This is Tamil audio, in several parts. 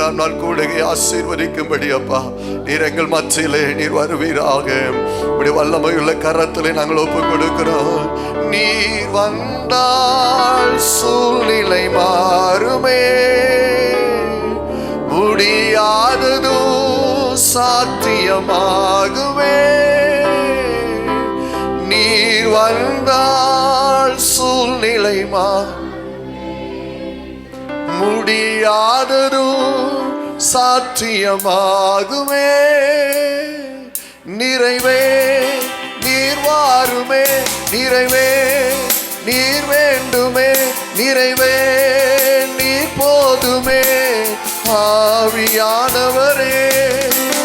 மூன்றாம் நாள் கூடுகை ஆசீர்வதிக்கும்படி அப்பா நீர் எங்கள் மத்தியிலே நீர் வருவீராக. இப்படி வல்லமையுள்ள கரத்திலே நாங்கள் ஒப்பு கொடுக்கிறோம். நீர் வந்தால் சூழ்நிலை மாறுமே, முடியாததோ சாத்தியமாகுமே. நீர் வந்தால் சூழ்நிலை முடியாததோ சாத்தியமாகுமே. நிறைவே நீர் வாருமே, நிறைவே நீர் வேண்டுமே, நிறைவே நீர் போதுமே. ஆவியானவரே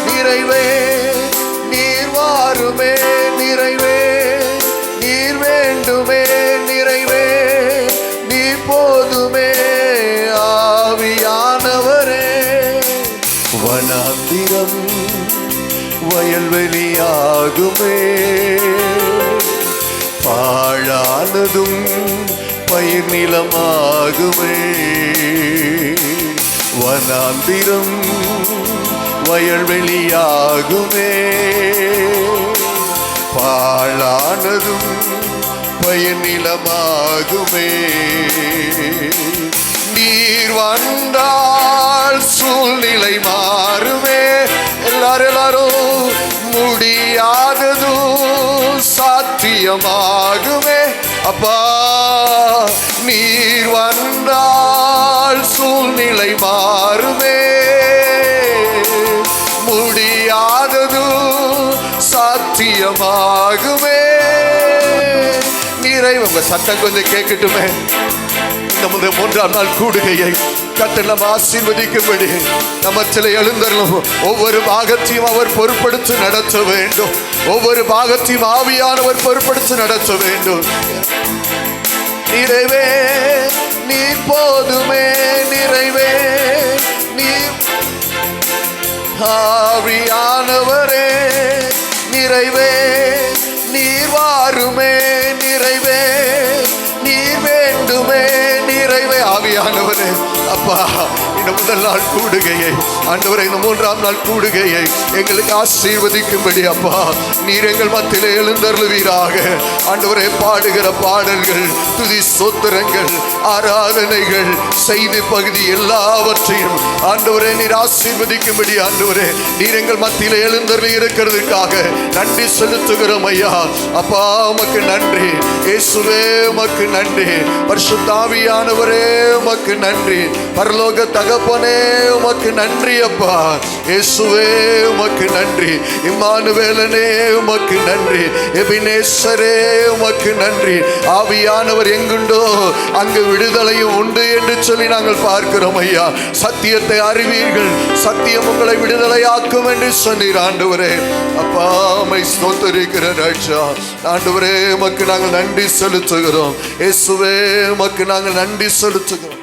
நிறைவே நீர் வாருமே, நிறைவே நீர் வேண்டுமே, நிறைவே நீர் போதுமே. ஆவியானவரே வனாந்திரம் வயல்வெளியாகுமே, பாழானதும் பயிர் நிலமாகுமே. வனாந்திரம் வயல்வெளியாகுமே, பாழானதும் பயிர் நிலமாகுமே. நீர் வந்தால் சூழ்நிலை மாறுமே. எல்லாரும் முடியாதது சாத்தியமாகுமே. அப்பா நீர் வந்தால் சூழ்நிலை மாறுமே, முடியாதது சாத்தியமாகுமே. நிறைவு உங்க சத்தம் கொஞ்சம் கேட்கட்டுமே. நமது மூன்றாம் நாள் கூடுகையை கர்த்தர் நம்ம ஆசீர்வதிக்கும்படி நம்ம சில எழுந்தரும் ஒவ்வொரு பாகத்தையும் அவர் பொறுப்படுத்தி நடத்த வேண்டும். ஒவ்வொரு பாகத்தையும் ஆவியானவர் பொறுப்படுத்தி நடத்த வேண்டும். நிறைவே நீ போதுமே, நிறைவே நீ ஆவியானவரே நிறைவே நீர் வாருமே, நிறைவே நீர் வேண்டுமே, நிறைவே. ஆவியானவரே அப்பா இந்த முதல் நாள் கூடுகையை ஆண்டவரே, இந்த மூன்றாம் நாள் கூடுகையை எங்களுக்கு ஆசீர்வதிக்கும்படி அப்பா நீர் எங்கள் மத்தியிலே எழுந்தருளுவீராக. ஆண்டவரே பாடுகிற பாடல்கள், துதி சோத்திரங்கள், ஆராதனைகள், செய்தி பகுதி எல்லாவற்றையும் ஆண்டவரே நீர் ஆசீர்வதிக்கும்படி ஆண்டவரே நீர் எங்கள் மத்தியிலே எழுந்தருளி இருக்கிறதுக்காக நன்றி செலுத்துகிறோம் ஐயா. அப்பா உமக்கு நன்றி, இயேசுவே உமக்கு நன்றி, பரிசுத்த ஆவியானவரே உமக்கு நன்றி, பரலோக தகப்பனே உமக்கு நன்றி அப்பா. இயேசுவே உமக்கு நன்றி, இம்மானுவேலனே உமக்கு நன்றி, எபினேசரே உமக்கு நன்றி. ஆவியானவர் எங்குண்டோ அங்கு விடுதலையும் உண்டு என்று சொல்லி நாங்கள் பார்க்கிறோம் ஐயா. சத்தியத்தை அறிவீர்கள், சத்தியம் உங்களை விடுதலையாக்கும் என்று சொன்னீர் ஆண்டவரே. அப்பா உம்மை ஸ்தோத்திரிக்கிற ராஜா ஆண்டவரே உமக்கு நாங்கள் நன்றி செலுத்துகிறோம். இயேசுவே உமக்கு நாங்கள் நன்றி செலுத்துகிறோம்.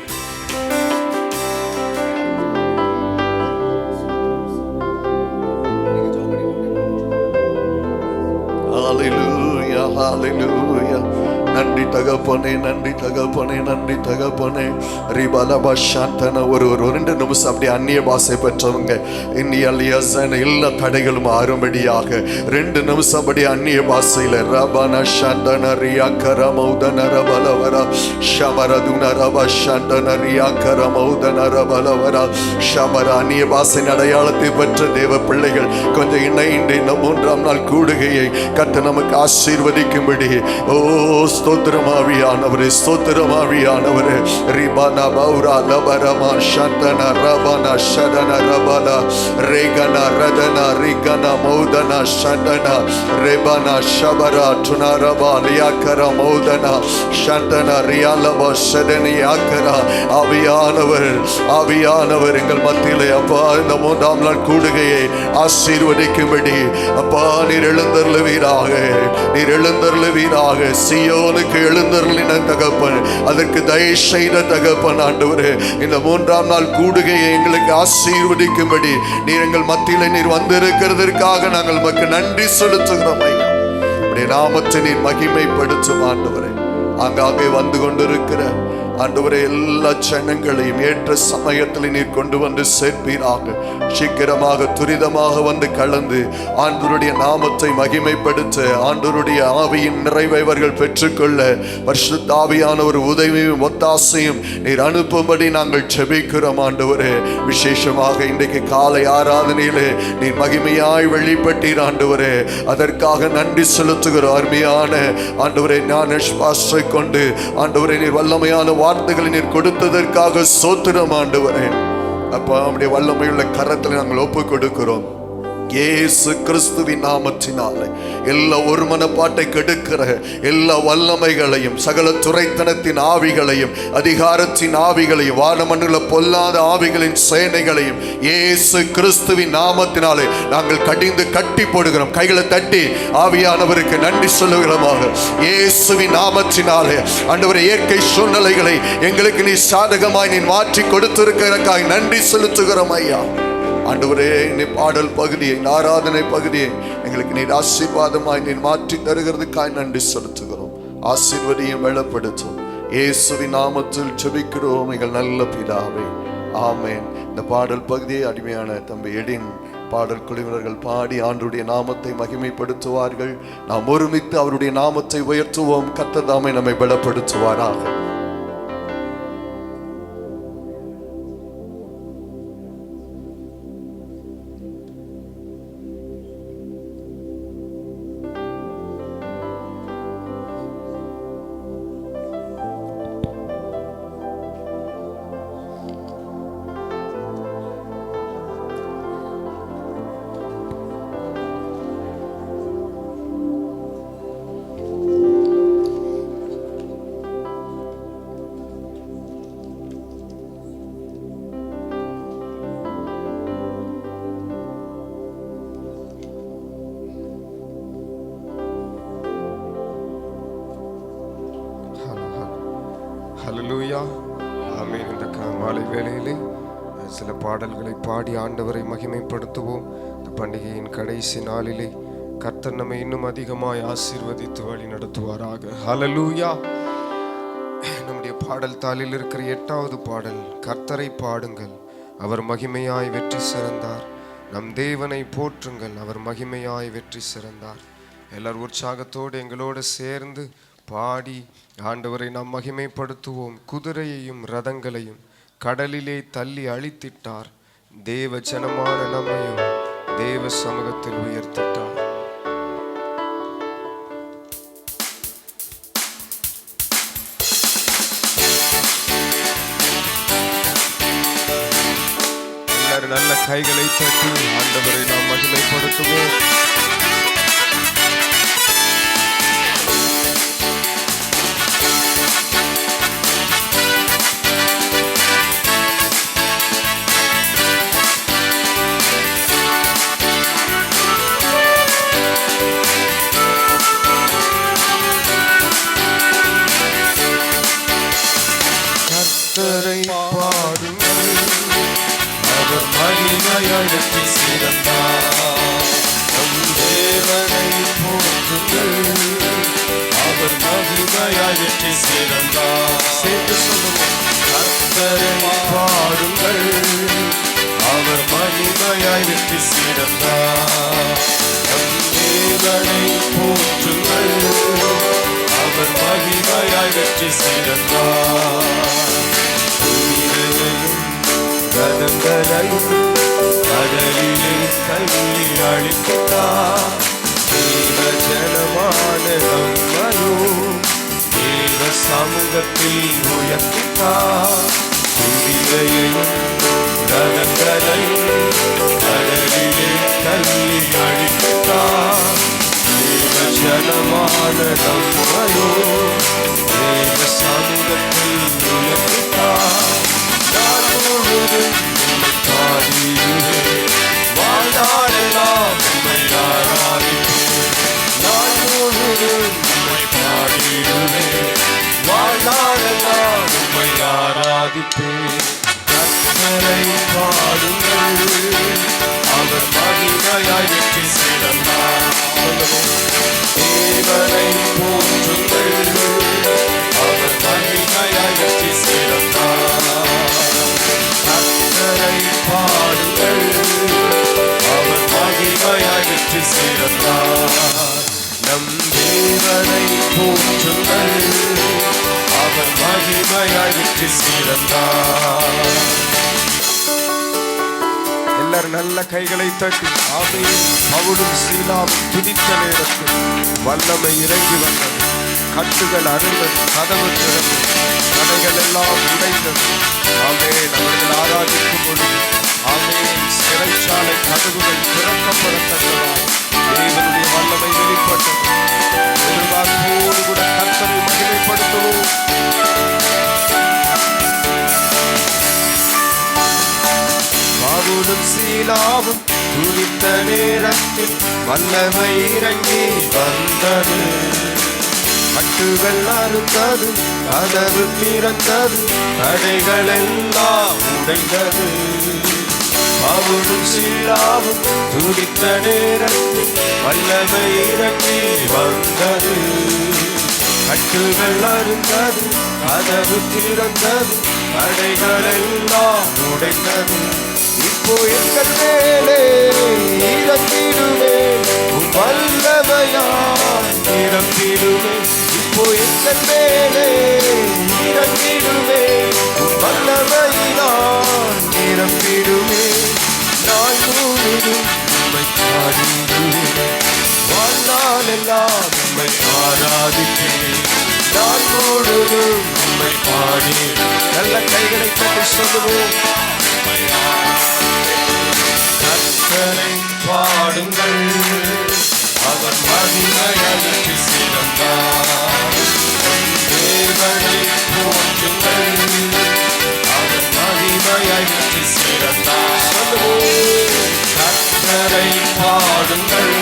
Hallelujah, hallelujah. நன்றி தகப்பனே, நன்றி தகப்பனே, நன்றி தகப்பனே. ரிபலபா சாந்தன ஒரு 2 நிமிஷம் அப்படியே அந்நிய பாஷை பெற்றவங்க எல்லா தடைகளும் ஆறும்படியாக 2 நிமிஷம் அப்படியே அந்நிய பாஷையில ரபன சாந்தன ரியாக்கர மௌதன ரபலவர ஷமரதுன ரப சாந்தன ரியாக்கர மௌதன ரபலவர ஷமர. அந்நிய பாஷையின் அடையாளத்தை பெற்ற தேவ பிள்ளைகள் கொஞ்சம் இணைந்து இந்த மூன்றாம் நாள் கூடுகையை கர்த்தர் நமக்கு ஆசீர்வதிக்கும்படி ஓ ஸ்தோத்திரமாவியானவரே, ஸ்தோத்திரமாவியானவரே. ரிபன பௌரா லபரமா சந்தன ரபன ஷதன ரபல ரேகன ரதன ரிகன மௌதன சந்தன ரெபன ஷபரா துனரபா லியாக்கர மௌதன சந்தன ரியாலப ஷதனி யாக்கர. ஆவியானவர், ஆவியானவர் எங்கள் மத்தியிலே அப்பா இந்த மூன்றாம் நாள் கூடுகையை ஆசீர்வதிக்கும்படி அப்பா நீர் எழுந்தருளுவீராக, நீர் எழுந்தருளுவீராக. சியோனுக்கு எழுந்தருளின தகப்பன், அதற்கு தயை செய்த தகப்பன் ஆண்டவரே, இந்த மூன்றாம் நாள் கூடுகையை எங்களுக்கு ஆசீர்வதிக்கும்படி நீர் எங்கள் மத்தியிலே நீர் வந்திருக்கிறதற்காக நாங்கள் உமக்கு நன்றி செலுத்துகிறோம் ஐயா. உம்முடைய நாமத்தை நீர் மகிமைப்படுத்தும் ஆண்டவரே. ஆங்காங்கே வந்து கொண்டிருக்கிற ஆண்டவரே எல்லா ஜனங்களையும் ஏற்ற சமயத்தில் நீர் கொண்டு வந்து சேர்ப்பீராக. சீக்கிரமாக துரிதமாக வந்து கலந்து ஆண்டவருடைய நாமத்தை மகிமைப்படுத்த ஆண்டவருடைய ஆவியின் நிறைவை அவர்கள் பெற்றுக்கொள்ள பரிசுத்த ஆவியான ஒரு உதவியும் ஒத்தாசையும் நீர் அனுப்பும்படி நாங்கள் ஜெபிக்கிறோம். ஆண்டவரே, விசேஷமாக இன்றைக்கு காலை ஆராதனையிலே நீர் மகிமையாய் வெளிப்பட்டீர். ஆண்டவரே, அதற்காக நன்றி செலுத்துகிறோம். அருமையான ஆண்டவரே, ஞான பாஸ்டரை கொண்டு ஆண்டவரே நீர் வல்லமையான வார்த்தைகளை நீர் கொடுத்ததற்காக ஸ்தோத்திரம். ஆண்டவரே, அப்பா, நம்முடைய வல்லமையுள்ள கரத்தில் நாங்கள் ஒப்புக் கொடுக்கிறோம். இயேசு கிறிஸ்துவின் நாமத்தினாலே எல்லா ஒரு மனப்பாட்டை கெடுக்கிற எல்லா வல்லமைகளையும், சகல துரைத்தனத்தின் ஆவிகளையும், அதிகாரத்தின் ஆவிகளையும், வானமண்டல பொல்லாத ஆவிகளின் சேனைகளையும் இயேசு கிறிஸ்துவின் நாமத்தினாலே நாங்கள் கடிந்து கட்டி போடுகிறோம். கைகளை தட்டி ஆவியானவருக்கு நன்றி சொல்லுகிறோமாக. இயேசுவின் நாமத்தினாலே ஆண்டவரே, இயற்கை சூழ்நிலைகளை எங்களுக்கு நீ சாதகமாய் நீ மாற்றி கொடுத்திருக்கிறதற்காக நன்றி செலுத்துகிறோம் ஐயா. ஆண்டவரே, நீ பாடல் பகுதியை, ஆராதனை பகுதியை எங்களுக்கு நீர் ஆசீர்வாதமாய் நீர் மாற்றி தருகிறதுக்காய் நன்றி செலுத்துகிறோம். ஆசீர்வதியும் வெளிப்படுத்தும் இயேசுவின் நாமத்தில் ஜெபிக்கிறோம் எங்கள் நல்ல பிதாவே, ஆமேன். இந்த பாடல் பகுதியை அடிமையான தம்பி எடின் பாடல் குழுவினர்கள் பாடி ஆண்டவருடைய நாமத்தை மகிமைப்படுத்துவார்கள். நாம் ஒருமித்து அவருடைய நாமத்தை உயர்த்துவோம். கர்த்தர் தாமே நம்மை பலப்படுத்துவாராக. ஹல்லேலூயா, ஆமென். இந்த மாலை வேளையிலே சில பாடல்களை பாடி ஆண்டவரை மகிமைப்படுத்துவோம். இந்த பண்டிகையின் கடைசி நாளிலே கர்த்தர் நம்மை இன்னும் அதிகமாய் ஆசீர்வதித்து வழி நடத்துவாராக. ஹல்லேலூயா. நம்முடைய பாடல் தாளில் இருக்கிற 8வது பாடல், கர்த்தரை பாடுங்கள், அவர் மகிமையாய் வெற்றி சிறந்தார். நம் தேவனை போற்றுங்கள், அவர் மகிமையாய் வெற்றி சிறந்தார். எல்லாரும் உற்சாகத்தோடு எங்களோடு சேர்ந்து பாடி ஆண்டவரை நாம் மகிமைப்படுத்துவோம். குதிரையையும் ரதங்களையும் கடலிலே தள்ளி அழித்திட்டார். தேவ ஜனமான நம்மையும் தேவ சமூகத்தில் உயர்த்திட்டார். எல்லாரும் நல்ல கைகளை தட்டி ஆண்டவரை நாம் மகிமைப்படுத்துவோம். கர்த்தரை பாடுங்கள், அவர் மகிமையாய் வெற்றி சிறந்தார். நம் தேவனை போற்றுங்கள், அவர் மகிமையாய் வெற்றி சிறந்தார். சேர்த்து சொல்லுங்கள், கர்த்தரை பாடுங்கள், அவர் மகிமையாய் வெற்றி சிறந்தார். நம் தேவனை போற்றுங்கள், அவர் மகிமையாய் வெற்றி சிறந்தார். ரதங்களையும் கடலிலே தள்ளி அழித்தார். தேவ ஜனமான நம்மையும் தேவ சமூகத்தில் உயர்த்தித்தார். குதிரையையும் ரதங்களையும் கடலிலே தள்ளி அழித்தார். தேவ ஜனமான நம்மையும் தேவ சமூகத்தில் உயர்த்தித்தார். வாழ்நாளெல்லாம் உம்மை ஆராதிப்பேன். நான் முழுவதும் உம்மை பாடிடுவேன். வாழ்நாளெல்லாம் உம்மை ஆராதிப்பேன். கர்த்தரை பாடுங்கள், அவர் மகிமையாய் வெற்றி சிறந்தார். தேவனை போற்றுங்கள், பாடுங்கள், அவர் மகிமையாய் வெற்றி சிறந்தார். நம் தேவனை போற்றுங்கள், அவர் மகிமையாய் வெற்றி சிறந்தார். எல்லாரும் நல்ல கைகளை தட்டி ஆமென். பவுலும் சீலாவும் துதித்த நேரத்தில் வல்லமை இறங்கி வந்தது. கட்டுகள் அறுந்தது, கதவு திறந்தது, தடைகள் எல்லாம் உடைந்தது. ஆமென். அவர்கள் ஆராதிக்கும் பொழுது ஆமென், சிறைச்சாலை கதவுகள் திறக்கப்படத்தக்கதாய் தேவனுடைய வல்லமை வெளிப்பட்டது. எதிர்பார்ப்போடு கூட கர்த்தரை மகிமைப்படுத்துவோம். பவுலும் சீலாவும் துதித்த நேரத்தில் வல்லமை இறங்கி வந்தது. கட்டுகள் அறுந்தது, கதவு திறந்தது, தடைகள் எல்லாம் உடைந்தது. பவுலும் சீலாவும் துதித்த நேரத்தில் வல்லமை இறங்கி வந்தது. கட்டுகள் அறுந்தது, கதவு திறந்தது, தடைகள் எல்லாம் உடைந்தது. இப்போ எங்கள் மேலே இறங்கிடுமே, உன் வல்லமையால் நிரப்பிடுமே. இப்போ எங்கள் மேலே இறங்கிடுமே, உன் வல்லமையினால் நிரப்பிடுமே. நாள் முழுதும் உம்மை பாடிடுவேன், வாழ்நாள் எல்லாம் உம்மை ஆராதிக்கிறேன். நாள் முழுதும் உம்மை பாடி நல்ல கைகளை தட்டி சொல்லுவோம். கர்த்தரை பாடுங்கள், அவர் மகிமையாய் வெற்றி சிறந்தார். தேவனை போற்றுங்கள், அவர் மகிமையாய் வெற்றி சிறந்தார். கர்த்தரை பாடுங்கள்,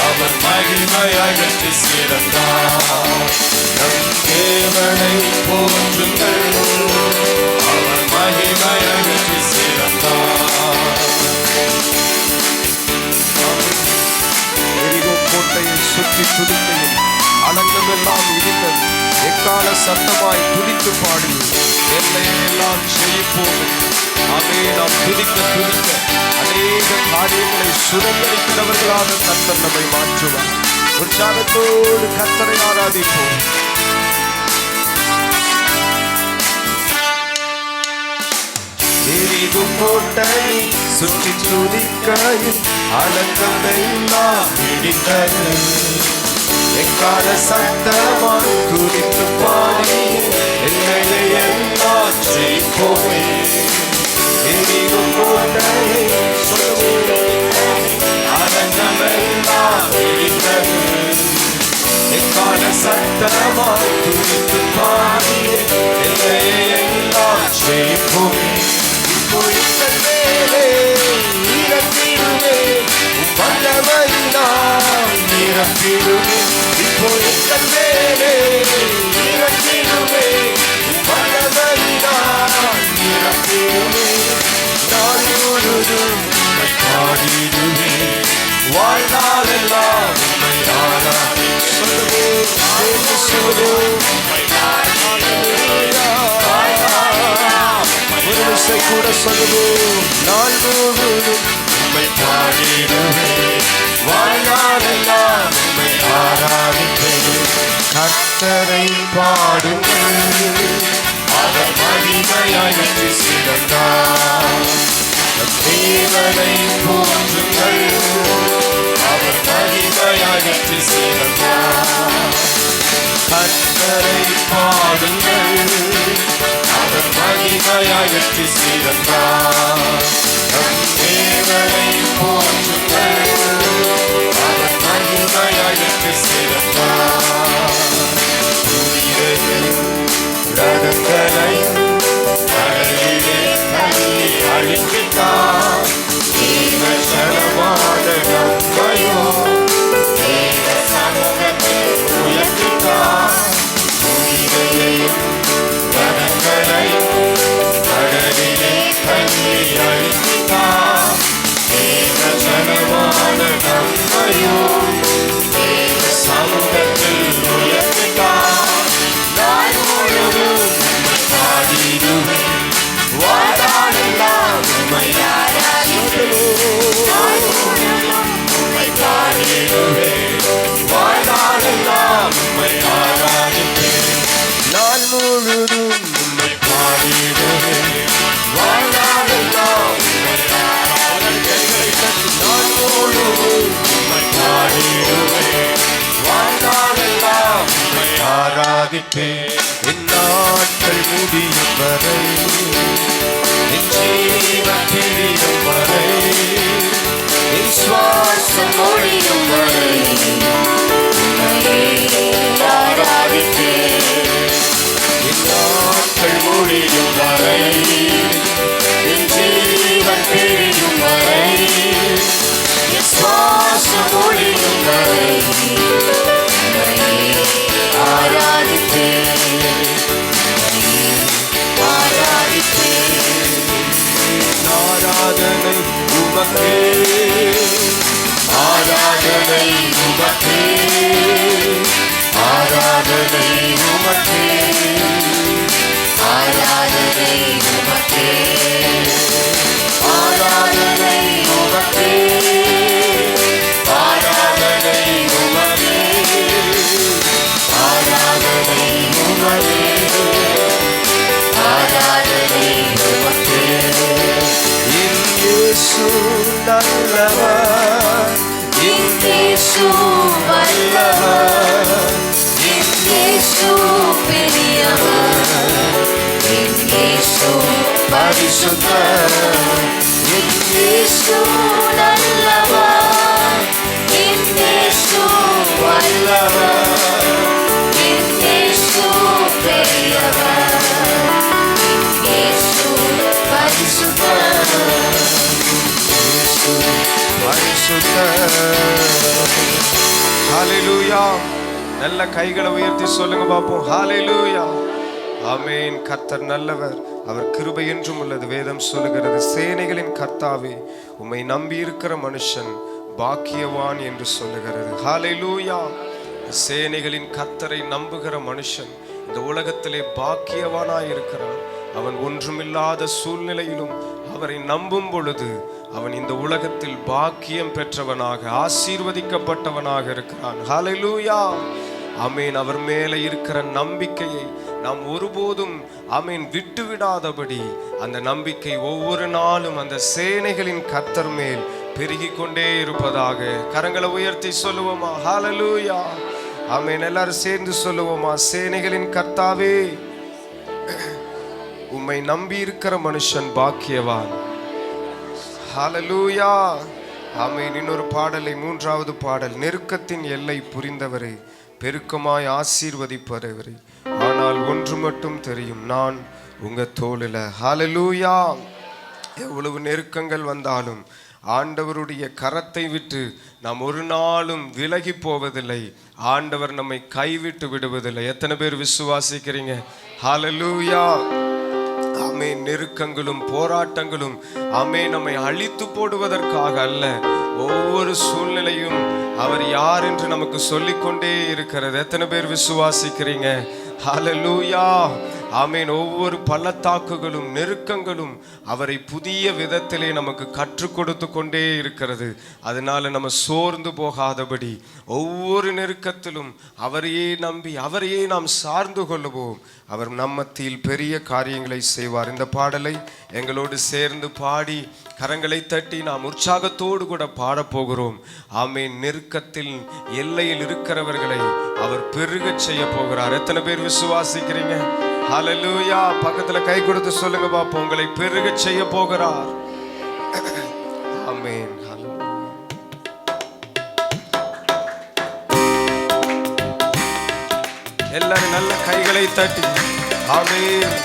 அவர் மகிமையாய் வெற்றி சிறந்தார். நம் தேவனை போற்றுங்கள், அவர் மகிமையாய் வெற்றி சிறந்தார். எரிகோ கோட்டையை சுற்றி துதிக்கையில் அலங்கமெல்லாம் இடிந்தது. எக்கால சத்தமாய் துதித்து பாடுங்கள், எல்லையெல்லாம் செழிப்போம். ஆமே, நாம் துதிக்க துதிக்க அநேக காரியங்களை சுதந்திரிக்கிறவர்களாக கர்த்தர் நம்மை மாற்றுவார். உற்சாகத்தோடு கர்த்தரை ஆராதிப்போம். எரிகோ கோட்டையை சுற்றி துதிக்கையில் அலங்கமெல்லாம் இடிந்தது. எக்கால சத்தமாய் துதித்து பாடி எல்லையை எல்லாம் ஜெயிப்போமே. எரிகோ கோட்டையை சுற்றி அலங்கமெல்லாம் இடிந்தது. எக்கால சத்தமாய் துதித்து பாடி எல்லையை எல்லாம் ஜெயிப்போமே. இப்போ எங்கள் மேலே இறங்கிடுமே, உன் வல்லமையினால் நிரப்பிடுமே. இப்போ எங்கள் மேலே இறங்கிடுமே, உன் வல்லமையினால் நிரப்பிடுமே. நாள் முழுதும் உம்மை பாடிடுமே, வாழ்நாள் எல்லாம் உம்மை ஆராதி சொல்லுவோம். ஒரு விசை கூட சொல்லுவோம். நாள் முழுதும் உம்மை பாடிடுவே, வாழ்நாளெல்லாம் உம்மை ஆராதிப்பேன். கர்த்தரை பாடுங்கள், அவர் மகிமையாய் வெற்றி சிறந்தார். தேவனை போற்றுங்கள், அவர் மகிமையாய் வெற்றி சிறந்தார். கர்த்தரை பாடுங்கள், அவர் மகிமையாய் வெற்றி சிறந்தார். தேவனை போற்றுங்கள், அவர் மகிமையாய் வெற்றி சிறந்தார். ரதங்களையும் கடலிலே தள்ளி அழித்தார். ஜீவசனமான நம்மையோ தேவ சமூகத்தில் உயர்த்தித்தார். உயிரையும் ரதங்களையும் கடலிலே தள்ளி ஆராதிப்பேன் என் நாட்கள் முடியும் வரை, என் ஜீவன் பிரியும் வரை, என் சுவாசம் ஒழியும் வரை ஆராதிப்பேன் என் நாட்கள் முடியும் வரை, என் ஜீவன் பிரியும் வரை, என் சுவாசம் ஒழியும் வரை ஆராதிப்பேன் ஆராதிப்பேன். ஆராதனை உமக்கே, ஆராதனை உமக்கே, ஆராதனை உமக்கே, ஆராதனை உமக்கே, ஆராதனை உமக்கே, ஆராதனை உமக்கே, ஆராதனை உமக்கே, ஆராதனை உமக்கே. என் இயேசு நல்லவர், என் இயேசு வல்லவர், என் இயேசு பெரியவர், என் இயேசு பரிசுத்தர், என் இயேசு நல்லவர், என் இயேசு வல்லவர், என் இயேசு பெரியவர், என் இயேசு பரிசுத்தர், இயேசு பரிசுத்தர். ஹல்லேலூயா. நல்ல கைகளை உயர்த்தி சொல்லுங்க பாப்போம். ஹல்லேலூயா. ஆமென். கர்த்தர் நல்லவர், அவர் கிருபை என்றும் உள்ளது. வேதம் சொல்லுகிறது, சேனைகளின் கர்த்தாவே உம்மை நம்பி இருக்கிற மனுஷன் பாக்கியவான் என்று சொல்லுகிறது. ஹல்லேலூயா. சேனைகளின் கர்த்தரை நம்புகிற மனுஷன் இந்த உலகத்திலே பாக்கியவானாய் இருக்கிறான். அவன் ஒன்றுமில்லாத சூழ்நிலையிலும் அவரை நம்பும் பொழுது அவன் இந்த உலகத்தில் பாக்கியம் பெற்றவனாக, ஆசீர்வதிக்கப்பட்டவனாக இருக்கிறான். ஹல்லேலூயா. ஆமென். அவர் மேலே இருக்கிற நம்பிக்கையை நாம் ஒருபோதும் ஆமென் விட்டுவிடாதபடி அந்த நம்பிக்கை ஒவ்வொரு நாளும் அந்த சேனைகளின் கர்த்தர் மேல் பெருகிக் கொண்டே இருப்பதாக. கரங்களை உயர்த்தி சொல்லுவோமா? ஹல்லேலூயா. ஆமென். எல்லாரும் சேர்ந்து சொல்லுவோமா? சேனைகளின் கர்த்தாவே உம்மை நம்பி இருக்கிற மனுஷன் பாக்கியவான். ஹல்லேலூயா. ஆமென். இன்னொரு பாடலை, மூன்றாவது பாடல். நெருக்கத்தின் எல்லை புரிந்தவரே, பெருக்கமாய் ஆசீர்வதிப்பவரே, ஆனால் ஒன்று மட்டும் தெரியும், நான் உங்க தோளில. ஹல்லேலூயா. எவ்வளவு நெருக்கங்கள் வந்தாலும் ஆண்டவருடைய கரத்தை விட்டு நாம் ஒரு நாளும் விலகி போவதில்லை. ஆண்டவர் நம்மை கைவிட்டு விடுவதில்லை. எத்தனை பேர் விசுவாசிக்கிறீங்க? ஹல்லேலூயா. ஆமென். நெருக்கங்களும் போராட்டங்களும் ஆமென் நம்மை அழித்து போடுவதற்காக அல்ல, ஒவ்வொரு சூழ்நிலையும் அவர் யார் என்று நமக்கு சொல்லிக்கொண்டே இருக்கிறது. எத்தனை பேர் விசுவாசிக்கிறீங்க? ஹல்லேலூயா. ஆமென். ஒவ்வொரு பள்ளத்தாக்குகளும் நெருக்கங்களும் அவரை புதிய விதத்திலே நமக்கு கற்றுக் கொடுத்து கொண்டே இருக்கிறது. அதனால நம்ம சோர்ந்து போகாதபடி ஒவ்வொரு நெருக்கத்திலும் அவரையே நம்பி அவரையே நாம் சார்ந்து கொள்ளுவோம். அவர் நம்மத்தில் பெரிய காரியங்களை செய்வார். இந்த பாடலை எங்களோடு சேர்ந்து பாடி கரங்களை தட்டி நாம் உற்சாகத்தோடு கூட பாடப்போகிறோம். ஆமென். நெருக்கத்தில் எல்லையில் இருக்கிறவர்களை அவர் பெருகச் செய்ய போகிறார். எத்தனை பேர் விசுவாசிக்கிறீங்க? ஹல்லேலூயா. பக்கத்துல கை கொடுத்து சொல்லுங்க பாப்போம். உங்களை பெருகச் செய்ய போகிறார். ஆமென். எல்லாரும் நல்ல கைகளை தட்டி ஆமென்.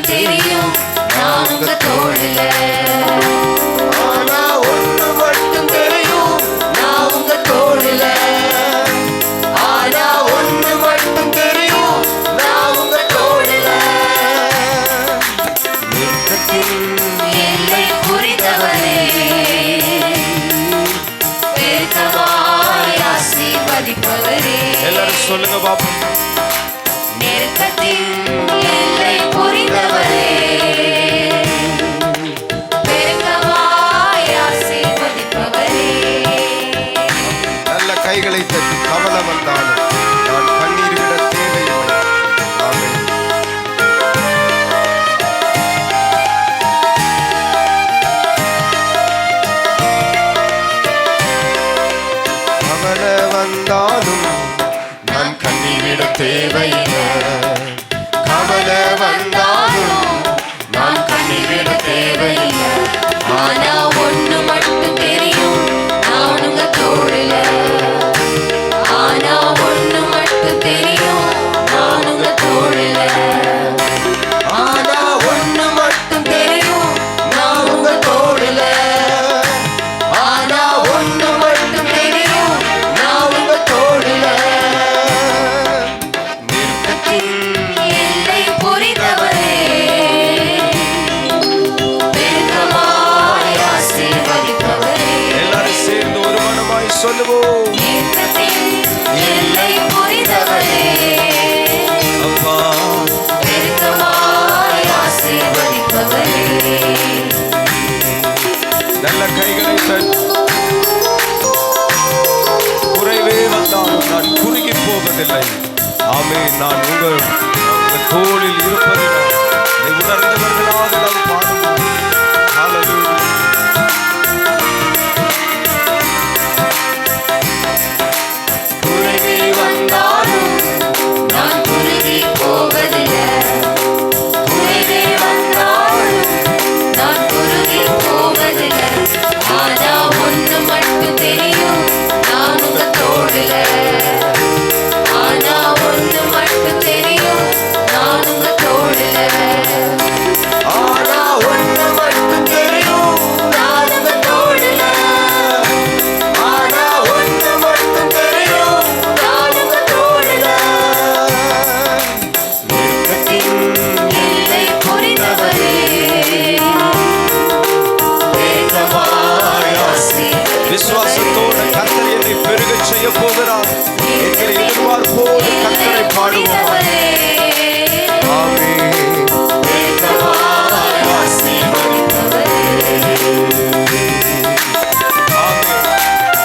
தெரியும் நெருக்கத்தின் எல்லை புரிந்தவரே, பெருக்கமாய் ஆசீர்வதிப்பவரே. நல்ல கைகளை தட்டி கவலை வந்தாலும் நான் கண்ணீர் விட தேவையில்லை. ஆமென். கவலை வந்தாலும் நான் கண்ணீர் விட தேவையில்லை. கவலை வந்தாலும் நான் கண்ணீர் விட தேவையில்லை. ஆனா ஒண்ணு மட்டும் தெரியும், நான் உங்க தோழல. ஆனா ஒண்ணு மட்டும் தெரியும், நான் உங்க தோழல. ஆனா ஒண்ணு மட்டும் தெரியும், நான் உங்க தோழல. ஆனா ஒண்ணு மட்டும் தெரியும், நான் உங்க தோழல. நெருக்கத்தின் எல்லை புரிந்தவரே, பெருக்கமாய் ஆசீர்வதிப்பவரே. எல்லாரும் சேர்ந்து ஒரு மனமாய் சொல்லுவோம். நெருக்கத்தின் எல்லை புரிந்தவரே, அப்பா பெருக்கமாய் ஆசீர்வதிப்பவரே. நல்ல கைகளை தட்டி குறைவே வந்தாலும் நான் குறுகி போவதில்லை. ஆமென். நான் உங்கள் தோளில் இருப்பதில்லை. இதை உணர்ந்தவர்களாக நாம் பாடுவோம். ஹல்லேலூயா. குறைவே வந்தாலும் நான் குறுகி போவதில்லை. குறைவே வந்தாலும் நான் குறுகி போவதில்லை. ஆனா ஒண்ணு மட்டும் தெரியும், நான் உங்க தோழல. ஆனா ஒண்ணு மட்டும் தெரியும், நான் உங்க தோழல. ஆனா ஒண்ணு மட்டும் தெரியும், நான் உங்க தோழல. ஆனா ஒண்ணு மட்டும் தெரியும், நான் உங்க தோழல. நெருக்கத்தின் எல்லை புரிந்தவரே, வேகமாய் ஆசீர்வதிப்பவரே. விசுவாசத்தோடு கர்த்தர் என்னை பெருகச் செய்ய போகிறார். எங்களை எதிர்பார்ப்போடு கர்த்தரை பாடுவோம். ஆமென். வேகமாய் ஆசீர்வதிப்பவரே. ஆமென்.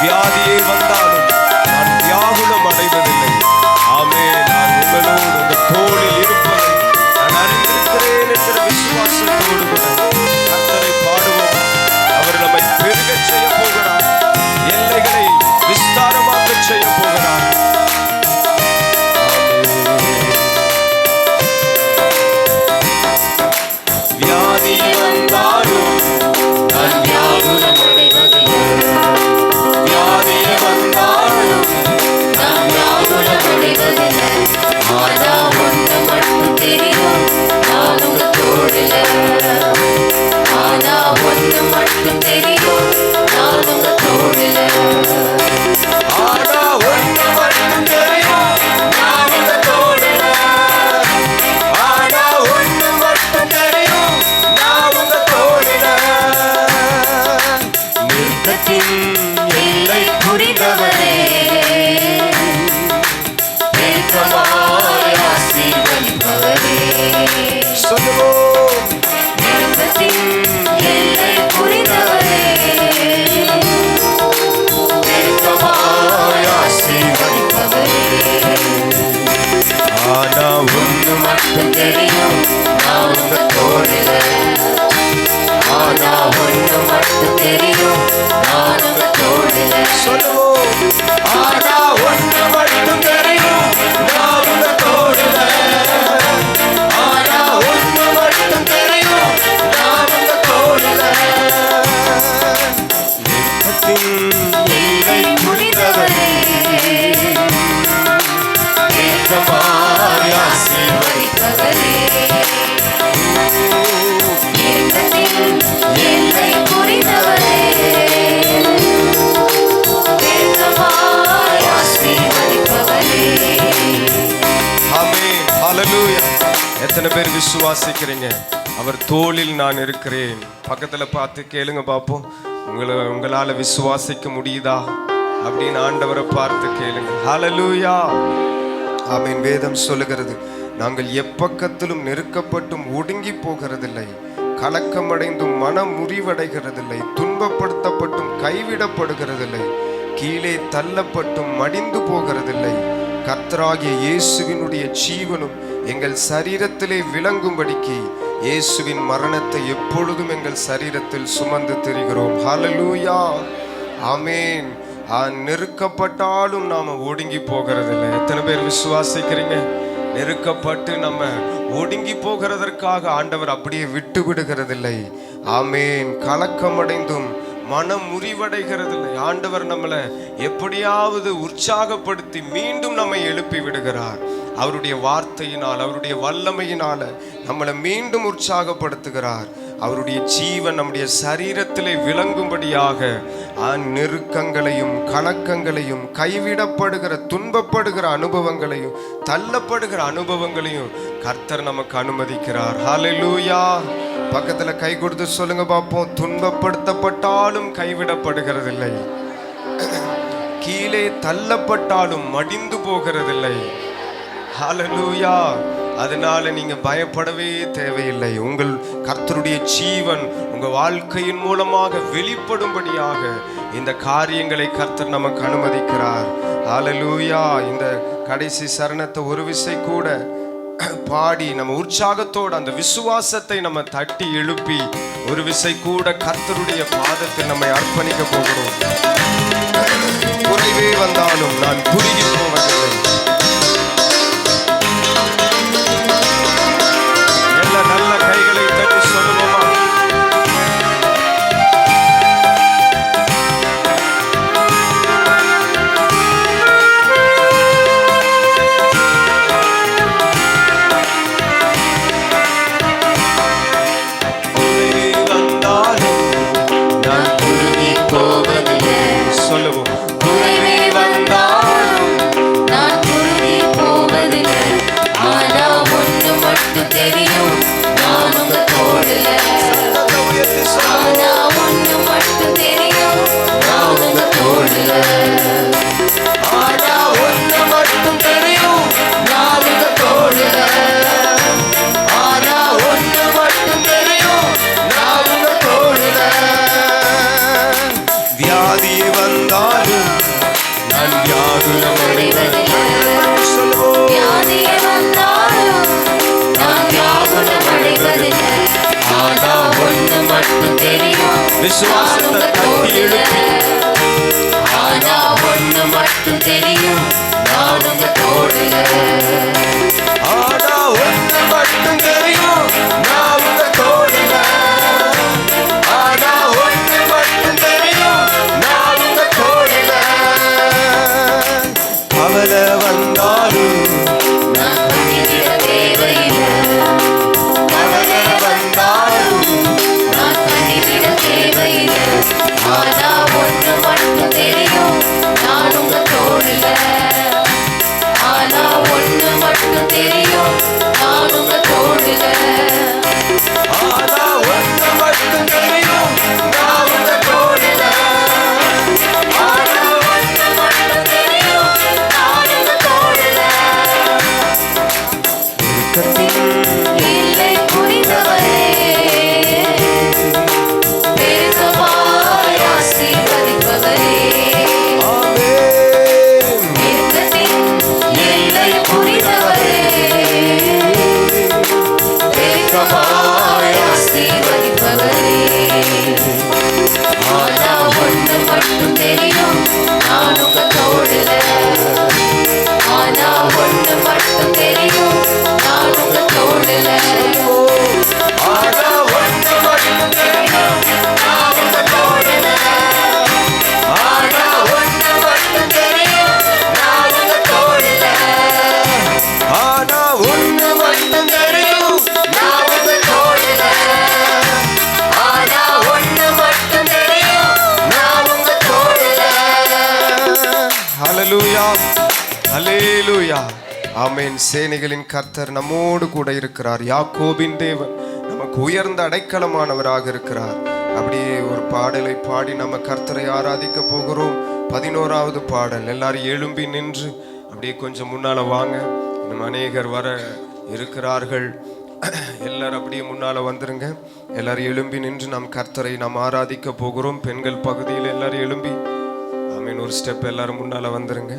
வியாதியே வந்தாலும் நான் வியாகுலம் அடைவதில்லை. ஆமென். நான் உங்களோடு உங்கள் தோளில் இருப்பதை நான் அறிந்திருக்கிறேன் என்கிற விசுவாசத்தோடு கூட கர்த்தரை பாடுவோம். அவர் நம்மை பெருகச் செய்ய போகிறார். எல்லைகளை விஸ்தாரமாக்கச் செய்ய போகிறார். வியாதி வந்தாலும் நான் வியாகுலம் அடைவதில்லை. வியாதி வந்தாலும் நான் வியாகுலம் அடைவதில்லை. ஆனா ஒண்ணு மட்டும் தெரியும், நான் உங்க தோழல. ஆனா ஒண்ணு மட்டும் தெரியும், நான் உங்க தோழல. ஆனா ஒண்ணு மட்டும் தெரியும், நான் உங்க தோழல. ஆனா ஒண்ணு மட்டும் தெரியும், நான் உங்க தோழல. நெருக்கத்தின் எல்லை புரிந்தவரே, பெருக்கமாய் ஆசீர்வதிப்பவரே. சொல்லுவோம். நெருக்கத்தின் எல்லை புரிந்தவரே, பெருக்கமாய் ஆசீர்வதிப்பவரே. ஆனா ஒண்ணு மட்டும் தெரியும், நான் உங்க தோழல. ஆனா ஒண்ணு மட்டும் தெரியும், நான் உங்க தோழல. சொல்லுவோம். ஆனா ஒண்ணு மட்டும் தெரியும், நான் உங்க தோழல. ஆனா ஒண்ணு மட்டும் தெரியும், நான் உங்க தோழல. நெருக்கத்தின் எல்லை புரிந்தவரே, வேகமாய் ஆசீர்வதிப்பவரே. நெருக்கத்தின் எல்லை புரிந்தவரே, வேகமாய் ஆசீர்வதிப்பவரே. ஆமென். ஹல்லேலூயா. எத்தனை பேர் விசுவாசிக்கிறீங்க? அவர் தோளில் நான் இருக்கிறேன். பக்கத்துல பார்த்து கேளுங்க பாப்போம். உங்களால விசுவாசிக்க முடியுதா அப்படின்னு ஆண்டவரை பார்த்து கேளுங்க. ஹல்லேலூயா. ஆமீன். வேதம் சொல்லுகிறது, நாங்கள் எப்பக்கத்திலும் நெருக்கப்பட்டும் ஒடுங்கி போகிறதில்லை, கலக்கமடைந்தும் மனம் முறிவடைகிறதில்லை, துன்பப்படுத்தப்பட்டும் கைவிடப்படுகிறதில்லை, கீழே தள்ளப்பட்டும் மடிந்து போகிறதில்லை. கர்த்தராகிய இயேசுவினுடைய ஜீவனும் எங்கள் சரீரத்திலே விளங்கும்படிக்கு இயேசுவின் மரணத்தை எப்பொழுதும் எங்கள் சரீரத்தில் சுமந்து திரிகிறோம். ஹல்லேலூயா, ஆமீன். நெருக்கப்பட்டாலும் நாம ஒடுங்கி போகிறதில்லை. எத்தனை பேர் விசுவாசிக்கிறீங்க? நெருக்கப்பட்டு நம்ம ஒடுங்கி போகிறதற்காக ஆண்டவர் அப்படியே விட்டு விடுகிறதில்லை. ஆமேன். கலக்கமடைந்தும் மனம் முறிவடைகிறதில்லை. ஆண்டவர் நம்மளை எப்படியாவது உற்சாகப்படுத்தி மீண்டும் நம்மை எழுப்பி விடுகிறார். அவருடைய வார்த்தையினால், அவருடைய வல்லமையினால நம்மளை மீண்டும் உற்சாகப்படுத்துகிறார். அவருடைய ஜீவன் நம்முடைய சரீரத்திலே விளங்கும்படியாக நெருக்கங்களையும் கலக்கங்களையும் கைவிடப்படுகிற துன்பப்படுகிற அனுபவங்களையும் தள்ளப்படுகிற அனுபவங்களையும் கர்த்தர் நமக்கு அனுமதிக்கிறார். ஹல்லேலூயா. பக்கத்துல கை கொடுத்து சொல்லுங்க பார்ப்போம். துன்பப்படுத்தப்பட்டாலும் கைவிடப்படுகிறதில்லை, கீழே தள்ளப்பட்டாலும் மடிந்து போகிறதில்லை. ஹல்லேலூயா. அதனால நீங்க பயப்படவே தேவையில்லை. உங்கள் கர்த்தருடைய ஜீவன் உங்க வாழ்க்கையின் மூலமாக வெளிப்படும்படியாக இந்த காரியங்களை கர்த்தர் நமக்கு அனுமதிக்கிறார். ஹல்லேலூயா. இந்த கடைசி சரணத்தை ஒரு விசை கூட பாடி நம்ம உற்சாகத்தோடு அந்த விசுவாசத்தை நம்ம தட்டி எழுப்பி ஒரு விசை கூட கர்த்தருடைய பாதத்தில் நம்மை அர்ப்பணிக்க போகிறோம். குறைவே வந்தாலும் நான் குறுகி போவதில்லை. நல்ல கைகளை தட்டி சொல்லுவோமா? சொல்லுவோம். குறைவே வந்தாலும் நான் குறுகி போவதில்லை. ஆனா ஒன்று மட்டும் தெரியும், நான் உங்க தோடுல. ஆனா ஒன்று மட்டும் தெரியும், நான் உங்க தோடுல. ஆனா ஒன்று மட்டும் தெரியும், நான் உங்க தோடுல. ஆனா ஒன்று மட்டும் தெரியும், நான் உங்க தோடுல. வியாதி வந்தாலும் நான் வியாகுலம் அடைவதில்லை. வியாதியே வந்தாலும் நான் வியாகுலம் அடைவதில்லை. ஆனா ஒன்று மட்டும் தெரியும், விசுவாசத்தை தட்டி எழுப்பி. ஆனா ஒன்று மட்டும் தெரியும், நான் உங்க தோடுல. ஆனா ஒன்று மட்டும் தெரியும், நான் உங்க தோடுல. ஆனா ஒன்று மட்டும் தெரியும், நான் உங்க தோடுல. கவலை வந்தாலும் நான் கண்ணீரிட தேவையில்லை. கவலை வந்தாலும் நான் கண்ணீரிட தேவையில்லை. ஆனா ஒன்று மட்டும் தெரியும், நான் உங்க தோடுல. ஆனா ஒன்று மட்டும் தெரியும், நான் உங்க தோடுல. ஆனா ஒன்று மட்டும் தெரியும், நான் உங்க தோடுல. ஆனா ஒன்று மட்டும் தெரியும், நான் உங்க தோடுல. இல்லை புரிந்தவரே, பெருகமாய் ஆசீர்வதிப்பவரே. ஆமென். இரக்கத்தின் எல்லை புரிந்தவரே, பெருகமாய் ஆசீர்வதிப்பவரே. ஆனா ஒன்று மட்டும் தெரியும், நான் உங்க தோடுல. ஆனா ஒன்று மட்டும் தெரியும், நான் உங்க தோடுல. ஆனா ஒன்று மட்டும் தெரியும், நான் உங்க தோடுல. ஆனா ஒன்று மட்டும் தெரியும், நான் உங்க தோடுல. ஆனா ஒன்று மட்டும் தெரியும், நான் உங்க தோடுல. ஆனா ஒன்று மட்டும் தெரியும், நான் உங்க தோடுல. ஹல்லேலூயா, ஹல்லேலூயா. ஆமென். சேனைகளின் கர்த்தர் நம்மோடு கூட இருக்கிறார். யாக்கோபின் தேவன் நமக்கு உயர்ந்த அடைக்கலமானவராக இருக்கிறார். அப்படியே ஒரு பாடலை பாடி நம்ம கர்த்தரை ஆராதிக்க போகிறோம். 11வது பாடல். எல்லாரும் எழும்பி நின்று அப்படியே கொஞ்சம் முன்னால வாங்க. இன்னும் அநேகர் வர இருக்கிறார்கள். எல்லாரும் அப்படியே முன்னால வந்துருங்க. எல்லாரும் எழும்பி நின்று நாம் கர்த்தரை நாம் ஆராதிக்க போகிறோம். பெண்கள் பகுதியில் எல்லாரும் எழும்பி ஆமீன். ஒரு ஸ்டெப் எல்லாரும் முன்னால வந்துருங்க.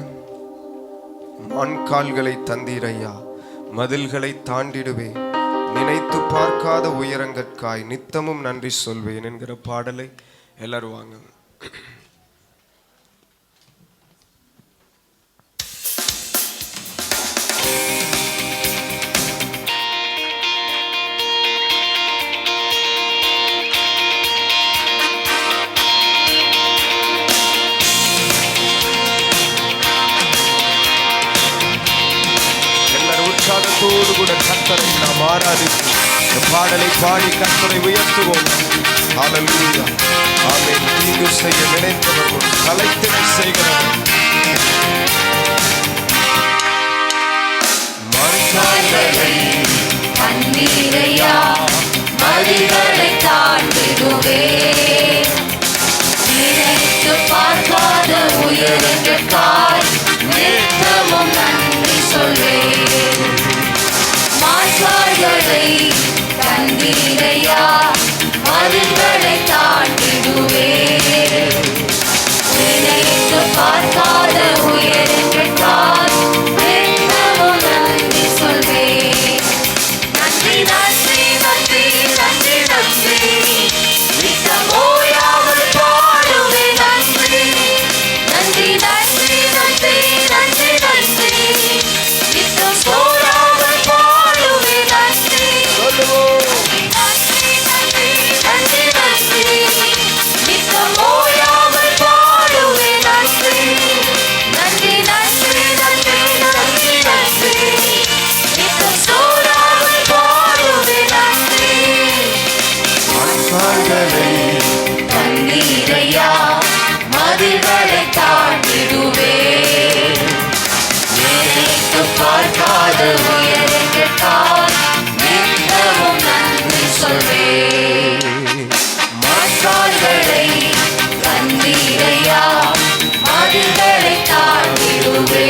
மான்கால்களை தந்தீரையா, மதில்களை தாண்டிடுவே, நினைத்து பார்க்காத உயரங்கற்காய் நித்தமும் நன்றி சொல்வேன் என்கிற பாடலை எல்லாரும் வாங்க. உற்சாகத்தோடு கூட கர்த்தரை நாம் ஆராதித்து இந்த பாடலை பாடி கர்த்தரை உயர்த்துவோம். ஹல்லேலூயா. ஆமென். தீங்கு செய்ய நினைத்தவர்கள் கலைத்திட செய்கிறவர். மான்கால்களை தந்தீரையா, மதில்களை தாண்டிடுவே, நினைத்து பார்க்காத உயரங்கற்காய் நித்தமும் நன்றி சொல்வேன். மான்கால்களை தந்தீரையா, மதில்களை தாண்டிடுவே, நினைத்து பார்க்காத உயரங்கற்காய் நித்தமும் நன்றி சொல்வேன். நன்றி நன்றி நன்றி நன்றி நன்றி, நித்தம் ஓயாமல் பாடுவேன் நன்றி. நன்றி நன்றி நன்றி நன்றி நன்றி, நித்தம் சோராமல் பாடுவேன் நன்றி. நன்றி நன்றி நன்றி நன்றி, நித்தம் ஓயாமல் பாடுவேன் நன்றி. நன்றி நன்றி நன்றி நன்றி நன்றி, நித்தம் சோராமல் பாடுவேன் நன்றி. மான்கால்களை தந்தீரையா, மதில்களை தாண்டிடுவே, நினைத்து பார்க்காத உயரங்கற்காய் நித்தமும் நன்றி சொல்வேன். மான்கால்களை தந்தீரையா, மதில்களை தாண்டிடுவே,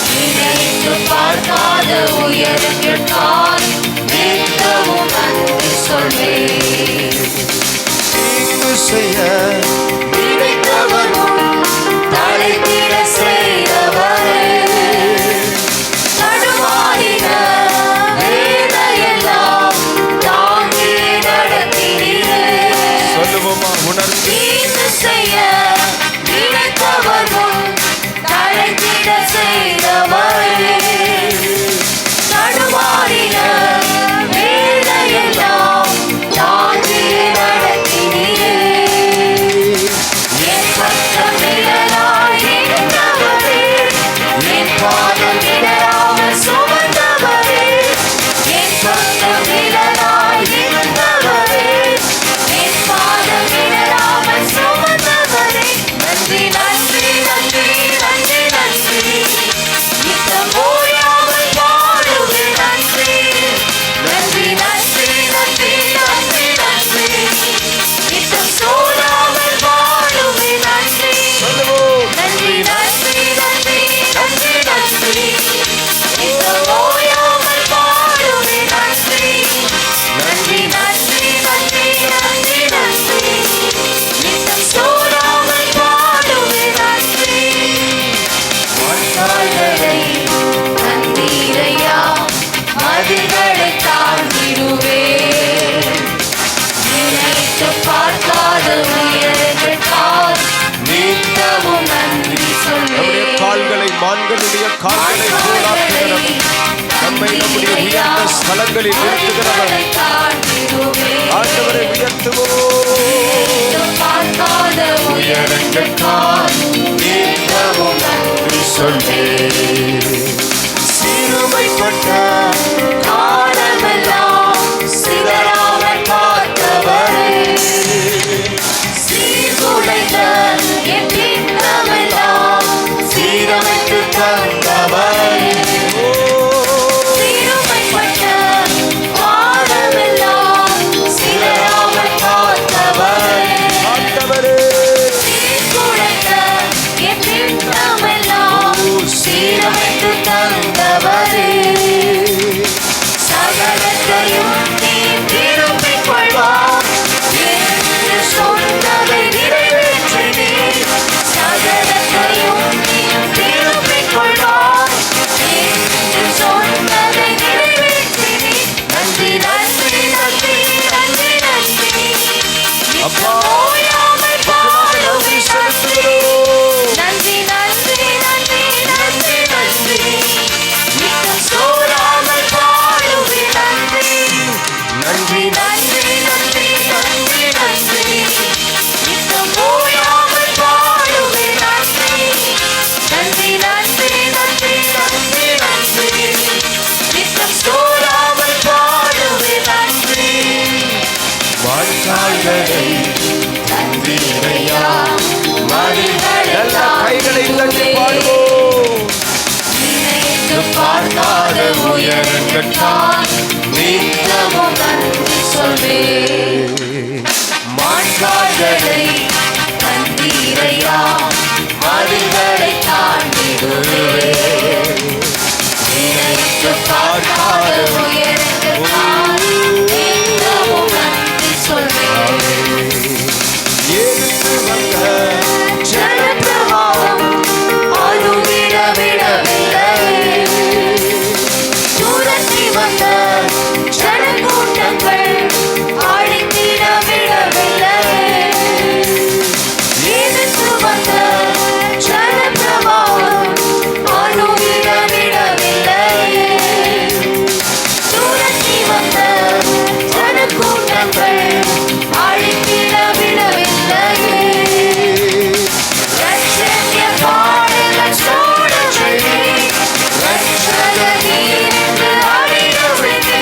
நினைத்து பார்க்காத உயரங்கற்காய் நித்தமும் நன்றி சொல்வேன். தீங்கு செய்ய நினைத்தவர் முன் தலைத்திட செய்தவரே, தடுமாறின வேலையெல்லாம் தாங்கியே நடத்தினீரே. சொல்லுவோமா உணர்ந்து? தீங்கு செய்ய நினைத்தவர் முன் தலைத்திட செய்தவரே, தடுமாறின வேலையெல்லாம் தாங்கியே நடத்தினீரே. என் பக்கம் நிழலாய் இருந்தவரே, என் பாதம் இடராமல் சுமந்தவரே. என் பக்கம் நிழலாய் இருந்தவரே, என் பாதம் இடராமல் சுமந்தவரே. நன்றி நன்றி நன்றி நன்றி நன்றி, நித்தம் ஓயாமல் பாடுவேன் நன்றி. நன்றி நன்றி நன்றி நன்றி நன்றி, நித்தம் சோராமல் பாடுவேன் நன்றி. நன்றி நன்றி நன்றி நன்றி நன்றி, நித்தம் ஓயாமல் பாடுவேன் நன்றி. நன்றி நன்றி நன்றி நன்றி நன்றி, நித்தம் சோராமல் பாடுவேன் நன்றி. மான்கால்களை தந்தீரையா, மதில்களை தாண்டிடுவே, நினைத்து பார்க்காத உயரங்கற்காய் நித்தமும் நன்றி நம்முடைய சொல்வேன். கால்களை மான்களுடைய கால்களை போலாக்குகிறவர், நம்மை நம்முடைய உயர்ந்த ஸ்தலங்களில் நிறுத்துகிறவர். ஆண்டவரை உயர்த்துவோம். பார்க்காத உயரங்கற்காய் நித்தமும் நன்றி சொல்வேன். சிறுமைப்பட்ட காலமெல்லாம் சிதறாமல் காத்தவரே, சீர்குலைந்த என் திட்டமெல்லாம் சீரமைத்து தந்தவரே. சிறுமைப்பட்ட காலமெல்லாம் சிதறாமல் காத்தவரே, ஆண்டவரே சீர்குலைந்த என் திட்டமெல்லாம் பார்க்காத உயரங்களால் நித்தமும் நன்றி சொல்வேன். மான்கால்களை தந்தீரையா, மதில்களை தாண்டிடுவேன். நினைத்து பார்க்காத உயரங்களால் நித்தமும் நன்றி சொல்வேன். எதிர்த்து வந்த ஜலப்பிரவாகம் அருகிட விடவில்லை. துரத்தி வந்த ஜனக்கூட்டங்கள் அழித்திட விடவில்லை. எதிர்த்து வந்த ஜலப்பிரவாகம் அருகிட விடவில்லை. துரத்தி வந்த ஜனக்கூட்டங்கள் அழித்திட விடவில்லை. ரட்சண்ய பாடல்கள் சூழச் செய்தி, ரட்சகர் நீர் என்று அறியச் செய்தி.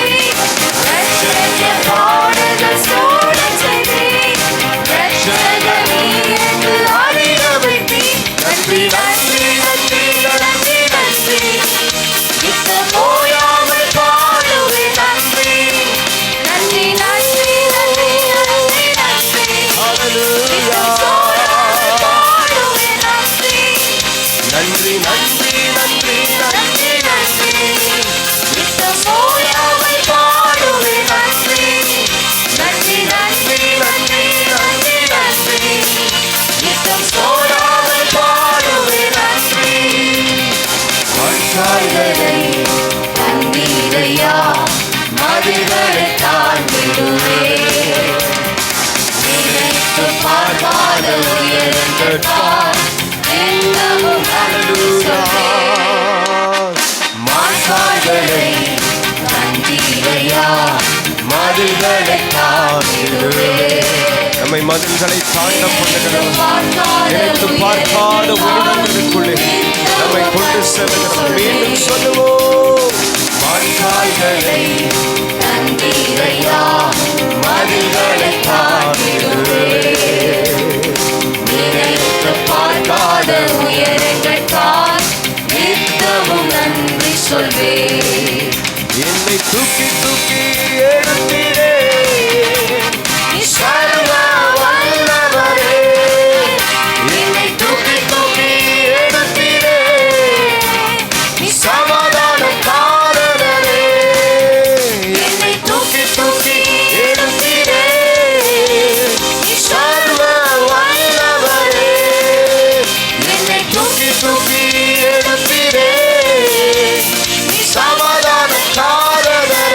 ரட்சண்ய பாடல்கள் சூழச் செய்தி, ரட்சகர் நீர் என்று அறியச் செய்தி. நன்றி நன்றி நன்றி நன்றி நன்றி, நித்தம் ஓயாமல் பாடுவேன் நன்றி. நன்றி நன்றி நன்றி நன்றி நன்றி, நித்தம் ஓயாமல் பாடுவேன் நன்றி. நன்றி நன்றி நன்றி நன்றி நன்றி, நித்தம் ஓயாமல் பாடுவேன் நன்றி. நன்றி நன்றி நன்றி நன்றி நன்றி, நித்தம் ஓயாமல் பாடுவேன் நன்றி. மண்கால்களை தந்தீரையா, மதில்களை தாண்டிடுவேன். நினைத்து பார்க்காத உயரங்களால் நித்தமும் நன்றி சொல்வேன். மான்கால்களை தந்தீரையா, மதில்களை தாண்டிடுவேன். நம்மை மதில்களை தாண்ட பண்ணுகிறோம். பார்க்காத நினைத்து பார்க்காத உயிரினங்களுக்குள்ளே நம்மை கொண்டு செல்கிறோம். மீண்டும் சொல்லுவோம். மான்கால்களை தந்தீரையா, மதில்களை தாண்டிடுவேன். நினைத்து பார்க்காத உயரங்களால் நித்தமும் நன்றி சொல்வேன். என்னை தூக்கி தூக்கி எடுத்தீரே, நீ சர்வ வல்லவரே. என்னை தூக்கி தூக்கி எடுத்தீரே, நீ சமாதானக்காரரே. என்னை தூக்கி தூக்கி எடுத்தீரே, நீ சர்வ வல்லவரே. என்னை தூக்கி தூக்கி எடுத்தீரே, நீ சமாதானக்காரரே.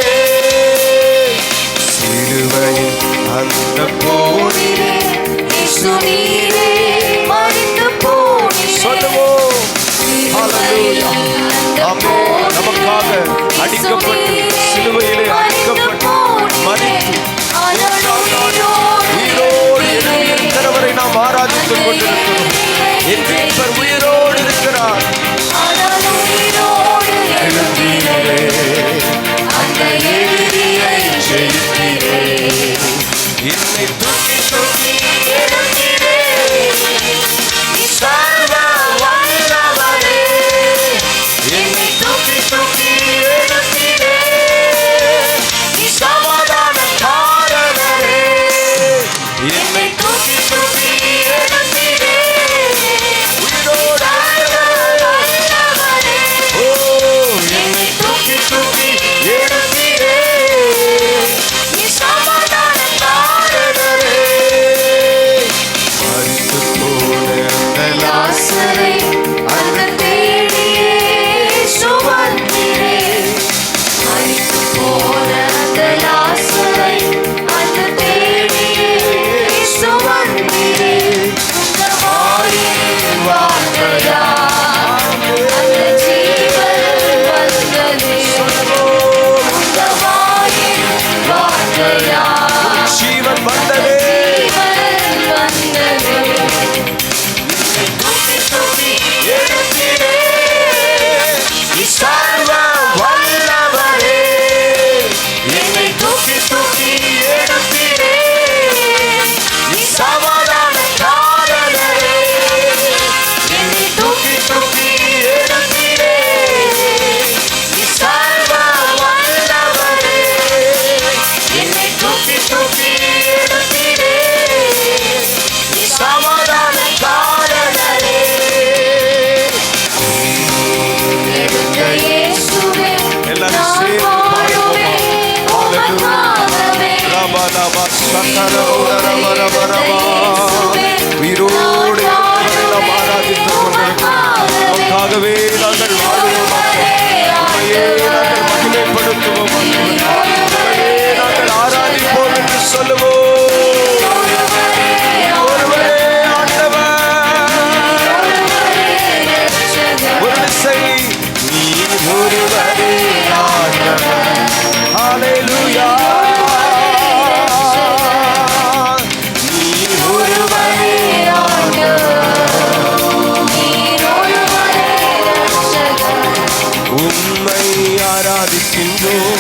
ஆராதிக்கின்றோம்.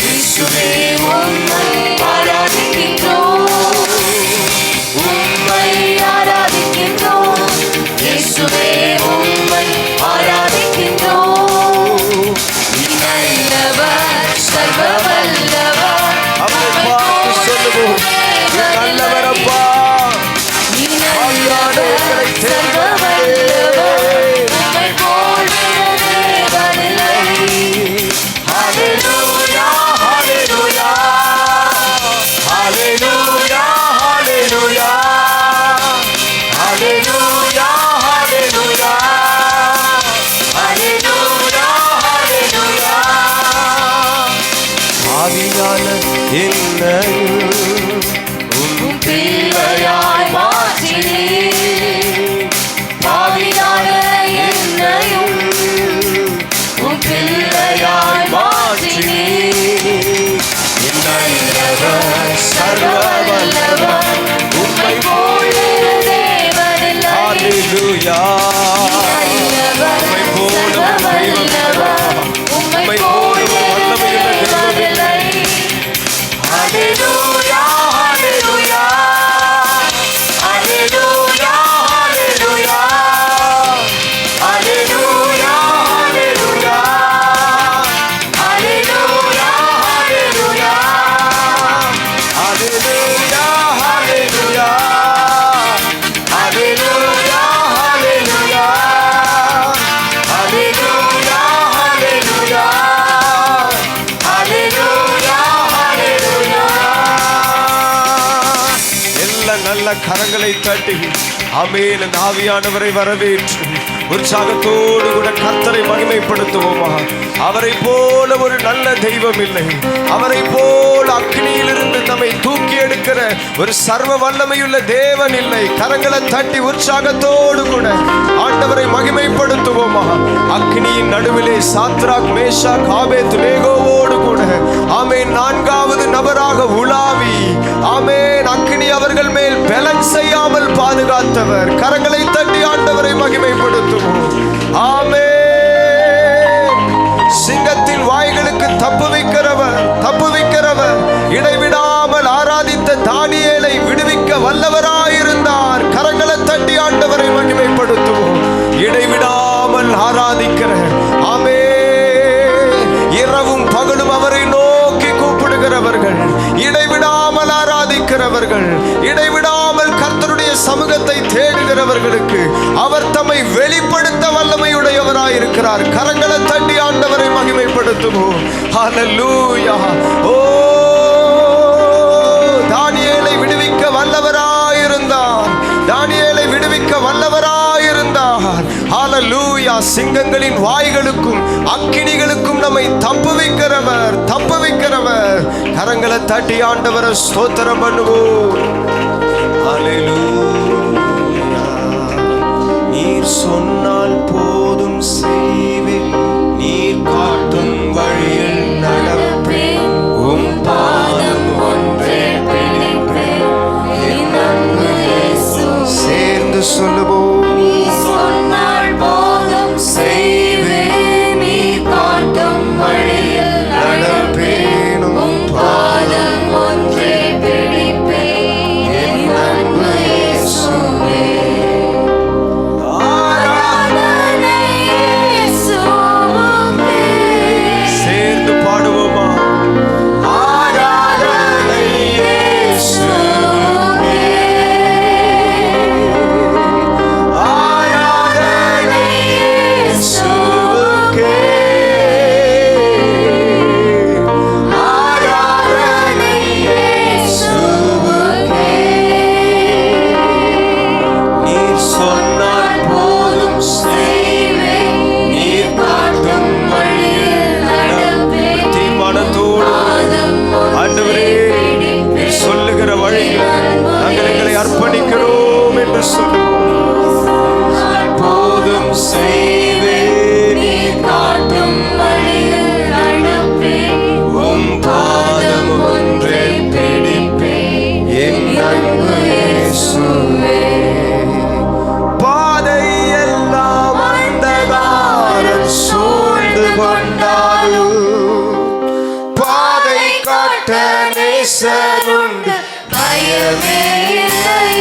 இயேசுவே உம்மை ஆராதிக்கின்றோம், உம்மை ஆராதிக்கின்றோம். இயேசுவே உம்மை ஆராதிக்கின்றோம். நீ நல்லவர், சர்வ வல்லவர். அவரை பார்த்து சொல்லுவோம், நீ நல்லவர் அப்பா. நீ நல்லவர், சர்வ வல்லவர். உம்மை போல் வேறு தேவனில்லை. ஹல்லேலூயா, ஹல்லேலூயா, ஹல்லேலூயா, ஹல்லேலூயா, ஹல்லேலூயா, ஹல்லேலூயா, ஹல்லேலூயா, ஹல்லேலூயா. ஆவியான என்னையும் உம் பிள்ளையாய் மாற்றினீர். பாவியான என்னையும் உம் பிள்ளையாய் மாற்றினீர். நல்லவர், சர்வ வல்லவர். உம்மை போல் வேறு தேவனில்லை. ஹல்லேலூயா. நல்லவர், சர்வ வல்லவர். உம்மை போல் வேறு தேவனில்லை. ஹல்லேலூயா, ஹல்லேலூயா, ஹல்லேலூயா, ஹல்லேலூயா, ஹல்லேலூயா, ஹல்லேலூயா, ஹல்லேலூயா, ஹல்லேலூயா, ஹல்லேலூயா, ஹல்லேலூயா, ஹல்லேலூயா, ஹல்லேலூயா, ஹல்லேலூயா, ஹல்லேலூயா, ஹல்லேலூயா, ஹல்லேலூயா. எல்லா நல்ல கரங்களை தட்டி ஆமென். இந்த ஆவியானவரை வரவேற்று உற்சாகத்தோடு கூட கர்த்தரை மகிமைப்படுத்துவோமா. அவரை போல ஒரு நல்ல தெய்வம் இல்லை. அவரை போல அக்னியிலிருந்து நம்மை தூக்கி எடுக்கிற ஒரு சர்வ வல்லமையுள்ள தேவன் இல்லை. கரங்களை தட்டி உற்சாகத்தோடு கூட ஆண்டவரை மகிமைப்படுத்துவோமா. அக்னியின் நடுவிலே சாத்ராக், மேஷாக், ஆபேத்நேகோவோடு கூட ஆமென் நான்காவது நபராக உலாவி ஆமென் அக்னி அவர்கள் மேல் பலன் செய்யாமல் பாதுகாத்தவர். கரங்களை தட்டி ஆண்டவரை மகிமைப்படுத்துவோம். ஆமென். சிங்கத்தின் வாய்களுக்கு தப்புவிக்கிறவர் இடைவிடாமல் ஆராதித்த தானியேலை விடுவிக்க வல்லவராயிருந்தார். கரங்களை தட்டி ஆண்டவரை மகிமைப்படுத்துவோம். இடைவிடாமல் ஆராதிக்கிற ஆமென் இரவும் பகலும் அவரை நோக்கி கூப்பிடுகிறவர்கள், இடைவிடாமல் ஆராதிக்கிறவர்கள், இடைவிடாமல் கர்த்தருடைய சமூகத்தை தேடுகிறவர்களுக்கு அவர் தம்மை வெளிப்படுத்த வல்லமையுடையவராயிருக்கிறார். கரங்களை தட்டி ஆண்டவரை மகிமைப்படுத்துவோம். ஹல்லேலூயா. ஓ தானியேலை விடுவிக்க வல்லவராயிருந்தார். தானியேலை விடுவிக்க வல்லவராயிருந்தார். ஹல்லேலூயா. சிங்கங்களின் வாய்களுக்கும் அக்கினிகளுக்கும் நம்மை தப்புவிக்கிறவர். கரங்களை தட்டி ஆண்டவரை ஸ்தோத்திரம் பண்ணுவோம். ஹல்லேலூயா. நீர் சொன்னால் போதும் செய்வேன், நீர் காட்டும் வழியில் நடப்பேன், உம் பாதம் ஒன்றே பிடிப்பேன், என் அன்பு இயேசு. சேர்ந்து சொல்லுவோம். நீ சொன்னால் போதும் செய்வேன், நீ காட்டும் வழியில் நடப்பேன், உம் பாதம் ஒன்றே பிடிப்பேன், என் அன்பு இயேசுவே. ஆராதனை நேசருண்டு பயமே இல்லை.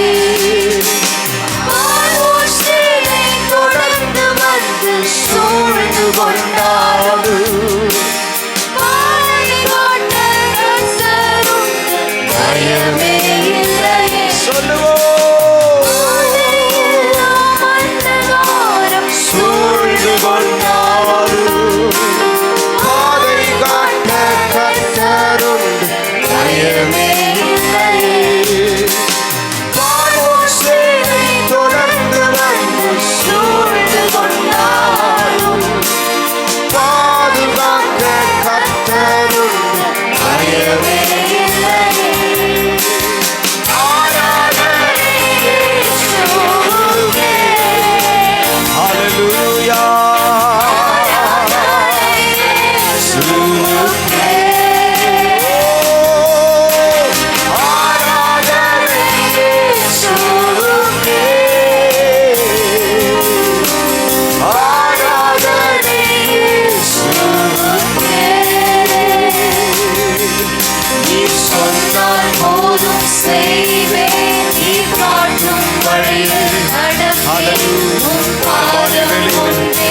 வானோசையை தொடர்ந்து வந்து சூழ்ந்து கொண்டாடு. பாதைகாட்ட நேசருண்டு பயமே இல்லை. அந்தகாரம் சூழ்ந்து கொண்டாடு. பாதை காட்ட கர்த்தருண்டு பயமே இல்லை. வானோசையை தொடர்ந்து வந்து சூழ்ந்து கொண்டாடும். பாதுகாக்க கர்த்தருண்டு பயமே இல்லை. ஆராதனை இயேசுவுக்கே. ஹல்லேலூயா.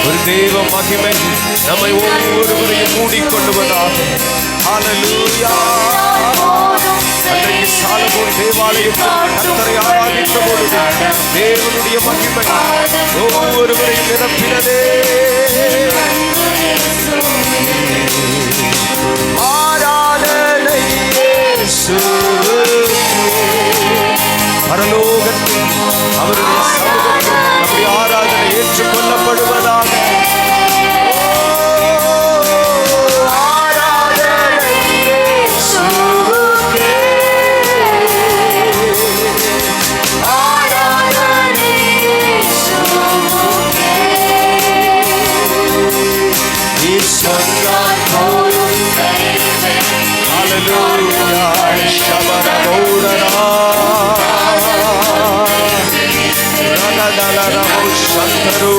ஒரு தேவ மகிமை நம்மை ஒவ்வொருவரையும் மூடிக்கொள்வதாக. ஹல்லேலூயா. அன்றைக்கு சாலமோன் தேவாலயத்தில் கர்த்தரை ஆராதித்த பொழுது தேவனுடைய மகிமை ஒவ்வொருவரையும் நிரப்பினதே. ஆராதனை இயேசுவுக்கே. பரலோகத்தில் அவருடைய சமூகத்தில் நம்முடைய ஆராதனை ஏற்றுக்கொள்ளப்படுவதாக. ஆராதனை இயேசுவுக்கே. ஆராதனை இயேசுவுக்கே. நீ சொன்னால் போதும் செய்வேன். ஹல்லேலூயா. ஷபரபௌரனா ரனதலரமௌஷந்தரு.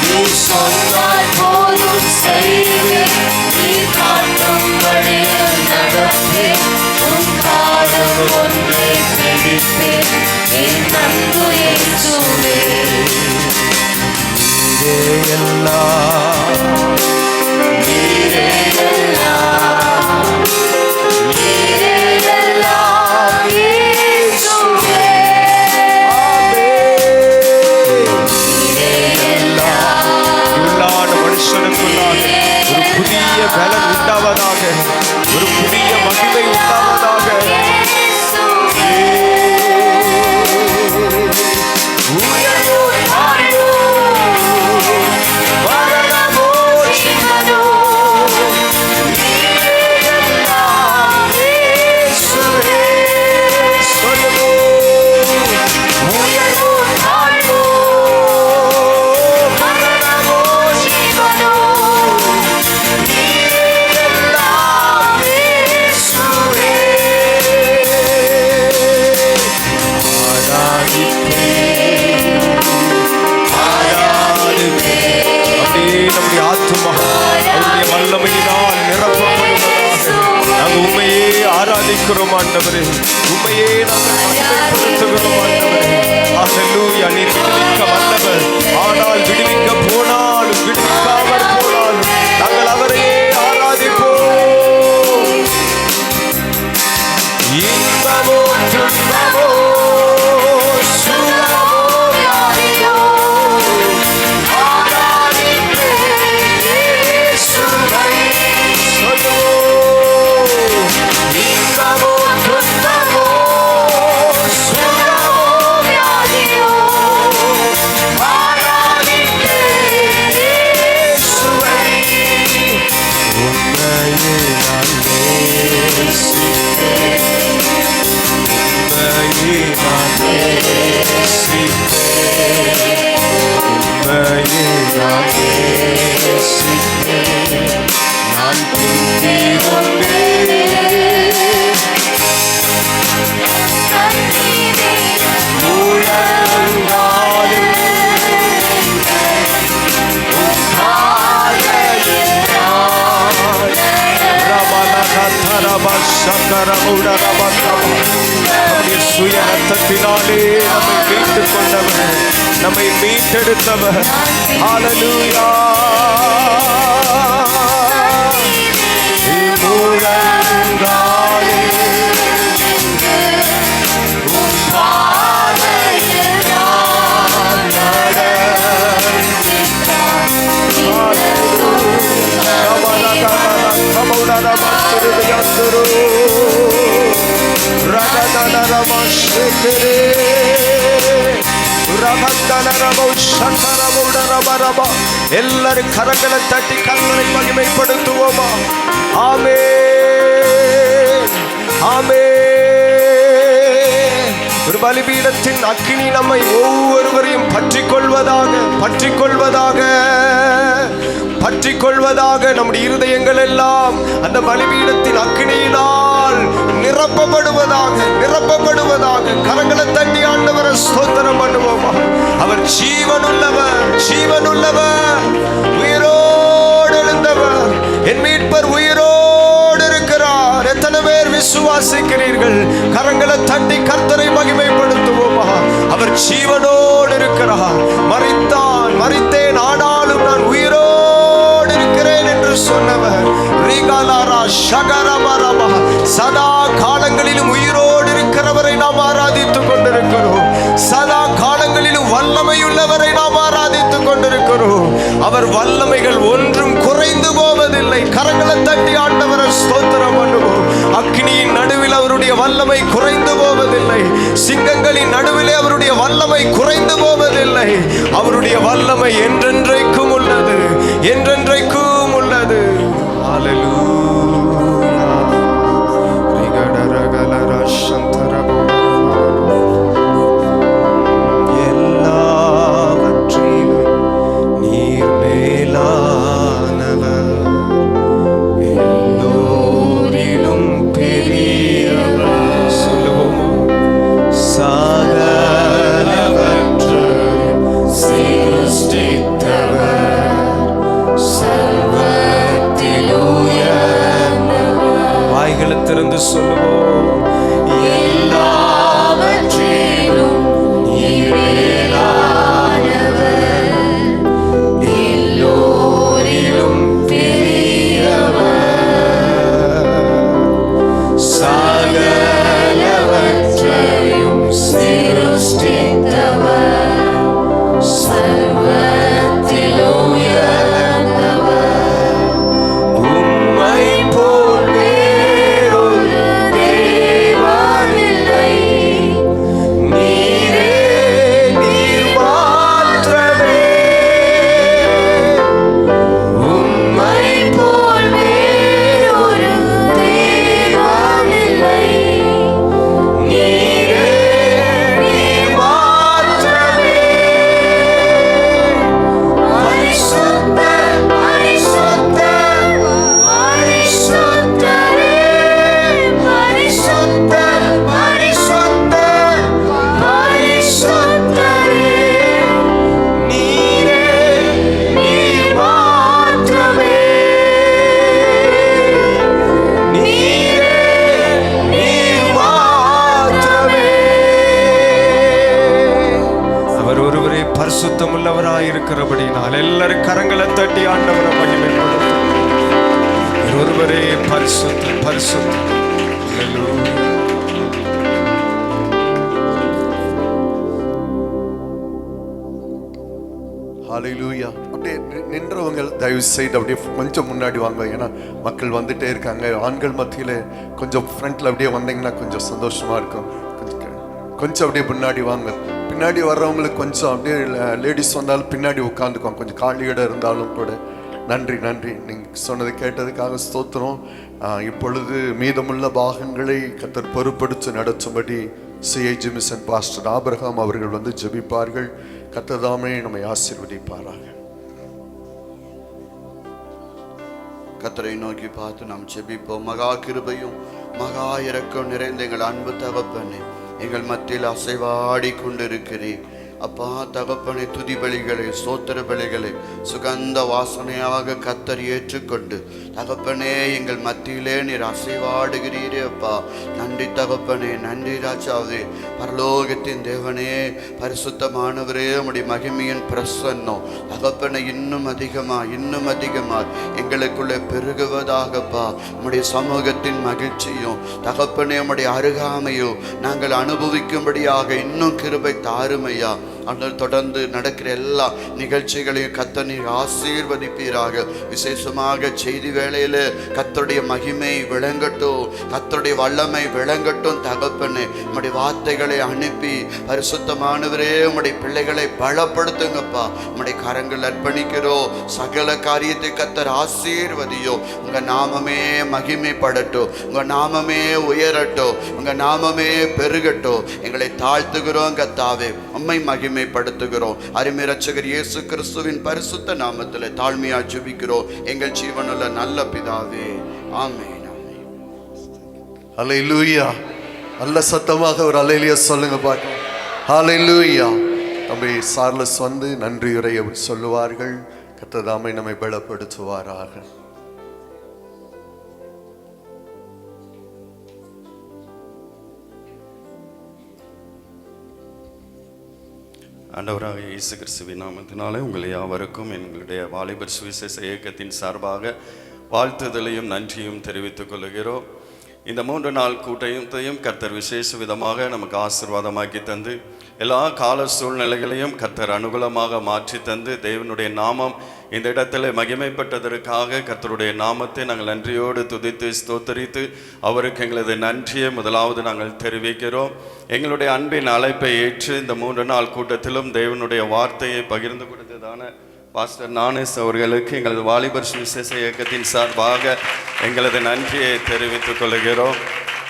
நீ சொன்னால் போதும் செய்வேன். நீ காட்டும் வழியில் நடப்பேன். உன் பாதம் ஒன்றை பிடிப்பேன். என் அன்பு இயேசுவே. நீரே எல்லாம். நீரே எல்லாம். நீரே எல்லாம் இயேசுவே. உள்ளான மனுஷனுக்குள்ளாக ஒரு புதிய பலன் உண்டாவதாக. ஒரு புதிய மகிமை உண்டாவதாக. உயர்வோர் வாழ்வோர் வரமோ சிவனோ. நீரே எல்லாம் இயேசுவே. உயர்வோர் வாழ்வோர் வரமோ சிவனோ. நீரே எல்லாம் இயேசுவே. அப்படியே நம்முடைய ஆத்துமா அவருடைய வல்லமையினால் நிரப்பப்படுவதாக. நாங்கள் உண்மையே ஆராதிக்கிறோம் ஆண்டவரே. உண்மையே நாங்கள் மகிமைப்படுத்துகிறோம் ஆண்டவரே. ஹல்லேலூயா. நீர் விடுவிக்க வல்லவர். ஆனால் விடுவிக்க போனாலும் விடுவிக்காமல் போனாலும் நாங்கள் அவரையே ஆராதிப்போம். இன்பமோ துன்பமோ சுகமோ வியாதியோ ஆராதிப்பேன் இயேசுவை. இன்பமோ துன்பமோ சுகமோ வியாதியோ ஆராதிப்பேன் நம்முடைய சுய ரத்தத்தினாலே நம்மை மீட்டுக் கொண்டவர், நம்மை மீட்டெடுத்தவர். ஹல்லேலூயா. எல்லாரும் கரங்களை தட்டி கர்த்தரை மகிமைப்படுத்துவோமா? ஆமென், ஆமென். ஒரு பலிபீடத்தின் அக்கினி நம்மை ஒவ்வொருவரையும் பற்றிக் கொள்வதாக நம்முடைய இருதயங்கள் எல்லாம் அந்த பலிபீடத்தின் அக்கினியினால் நிரப்பப்படுவதாக. கரங்களை தட்டி ஆண்டவரை ஸ்தோத்திரம் பண்ணுவோமா? அவர் ஜீவனுள்ளவர், உயிரோடு எழுந்தவர். என் மீட்பர் உயிரோடு இருக்கிறார். எத்தனை பேர் விசுவாசிக்கிறீர்கள்? கரங்களை தட்டி கர்த்தரை மகிமைப்படுத்துவோமா? அவர் ஜீவனோடு இருக்கிறார். மரித்தேன் ஆனாலும் நான் உயிரோடு இருக்கிறேன் என்று சொன்னவர். சதா காலங்களிலும் உயிரோடு இருக்கிறவரை நாம் ஆராதித்துக் கொண்டிருக்கிறோம். சதா காலங்களிலும் வல்லமையுள்ளவரை நாம் ஆராதித்துக் கொண்டிருக்கிறோம். அவர் வல்லமைகள் ஒன்றும் குறைந்து போவதில்லை. கரங்களை தட்டி ஆண்டவரை ஸ்தோத்திரம் பண்ணுவோம். அக்னியின் நடுவில் அவருடைய வல்லமை குறைந்து போவதில்லை. சிங்கங்களின் நடுவிலே அவருடைய வல்லமை குறைந்து போவதில்லை. அவருடைய வல்லமை என்றென்றைக்கும் உள்ளது, என்றென்றைக்கும் உள்ளது. ஹல்லேலூயா. திறந்து சொல்லுவோம். எல்லாவற்றிலும் நீர் மேலானவர், எல்லோரிலும் பெரியவர், சகலவற்றையும் சிருஷ்டித்தவர், சர்வத்தில் உயர்ந்தவர். உம்மை போல் இருக்கிறபடினால் எல்லாரும் கரங்களை தட்டி ஆண்டவரை மகிமைப்படுத்தும். ஒருவரே பரிசுத்தம், பரிசுத்தம். ஹல்லேலூயா. அப்படியே நின்றவங்க தயவு செய்து அப்படியே கொஞ்சம் முன்னாடி வாங்க. ஏன்னா மக்கள் வந்துட்டே இருக்காங்க. ஆண்கள் மத்தியில் கொஞ்சம் ஃப்ரண்ட்ல அப்படியே வந்தீங்கன்னா கொஞ்சம் சந்தோஷமா இருக்கும். கொஞ்சம் அப்படியே முன்னாடி வாங்க. பின்னாடி வர்றவங்களுக்கு கொஞ்சம் அப்படியே லேடிஸ் வந்தாலும் பின்னாடி உட்காந்துக்குவாங்க. கொஞ்சம் காலி இடம் இருந்தாலும் கூட. நன்றி, நன்றி. நீங்கள் சொன்னதை கேட்டதுக்காக ஸ்தோத்திரம். இப்பொழுது மீதமுள்ள பாகங்களை கர்த்தர் பொறுப்படுத்தி நடத்தும்படி சிஐஜி மிஷன் பாஸ்டர் ஆபிரகாம் அவர்கள் வந்து ஜெபிப்பார்கள். கர்த்தர் தாமே நம்மை ஆசீர்வதிப்பாராக. கர்த்தரை நோக்கி பார்த்து நாம் ஜெபிப்போம். மகா கிருபையும் மகா இரக்கம் நிறைந்த எங்கள் அன்பு தகப்பனே, எங்கள் மத்தியில் அசைவாடி கொண்டிருக்கிறீர். அப்பா தகப்பனை துதி பலிகளை ஸ்தோத்திர பலிகளை சுகந்த வாசனையாக கத்தர் ஏற்றுக்கொண்டு தகப்பனே எங்கள் மத்தியிலே நீர் அசைவாடுகிறீரே அப்பா. நன்றி தகப்பனே, நன்றி ராஜாவே, பரலோகத்தின் தேவனே, பரிசுத்தமானவரே, உம்முடைய மகிமையின் பிரசன்னம் தகப்பனை இன்னும் அதிகமா எங்களுக்குள்ளே பெருகுவதாகப்பா. உம்முடைய சமூகத்தின் மகிழ்ச்சியும் தகப்பனே உம்முடைய அருகாமையும் நாங்கள் அனுபவிக்கும்படியாக இன்னும் கிருபை தாருமையா. ஆனால் தொடர்ந்து நடக்கிற எல்லா நிகழ்ச்சிகளையும் கர்த்தர் நீர் ஆசீர்வதிப்பீராக. விசேஷமாக செய்தி வேளையில கர்த்தருடைய மகிமை விளங்கட்டும், கர்த்தருடைய வல்லமை விளங்கட்டும் தகப்பனே. உம்முடைய வார்த்தைகளை அனுப்பி பரிசுத்தமானவரே உம்முடைய பிள்ளைகளை பலப்படுத்துங்கப்பா. உம்முடைய கரங்கள் அர்ப்பணிக்கிறோம். சகல காரியத்தை கர்த்தர் ஆசீர்வதியோ. உங்க நாமமே மகிமைப்படட்டும், உங்க நாமமே உயரட்டும், உங்க நாமமே பெருகட்டும். எங்களை தாழ்த்துகிறோம் கர்த்தாவே, உம்மை மகிமைப்படுத்துகிறோம். அருமை இரட்சகர் இயேசு கிறிஸ்துவின் பரிசுத்த நாமத்தில் தாழ்மையா ஜெபிக்கிறோம் எங்கள் ஜீவனுள்ள நல்ல பிதாவே, ஆமென். ஹல்லேலூயா. நல்ல சத்தமாக ஒரு ஹல்லேலூயா சொல்லுங்க பார்க்கலாம். ஹல்லேலூயா. தம்பி சார்லஸ் வந்து நன்றியுரை சொல்லுவார்கள். கர்த்தர் தாமே நம்மை பலப்படுத்துவாராக. ஆண்டவராக இயேசு கிறிஸ்துவின் நாமத்தினாலே உங்களை யாவருக்கும் எங்களுடைய வாலிபர் சுவிசேஷ இயக்கத்தின் சார்பாக வாழ்த்துதலையும் நன்றியும் தெரிவித்துக் கொள்கிறோம். இந்த 3 நாள் கூட்டத்தையும் கர்த்தர் விசேஷ விதமாக நமக்கு ஆசீர்வாதமாக்கி தந்து எல்லா கால சூழ்நிலைகளையும் கர்த்தர் அனுகூலமாக மாற்றி தந்து தேவனுடைய நாமம் இந்த இடத்துல மகிமைப்பட்டதற்காக கர்த்தருடைய நாமத்தை நாங்கள் நன்றியோடு துதித்து ஸ்தோத்தரித்து அவருக்கு எங்களது நன்றியை முதலாவது நாங்கள் தெரிவிக்கிறோம். எங்களுடைய அன்பின் அழைப்பை ஏற்று இந்த 3 நாள் கூட்டத்திலும் தேவனுடைய வார்த்தையை பகிர்ந்து கொடுத்ததான பாஸ்டர் நானேஸ் அவர்களுக்கு எங்களது வாலிபர் சுவிசேஷ இயக்கத்தின் சார்பாக எங்களது நன்றியை தெரிவித்துக் கொள்கிறோம்.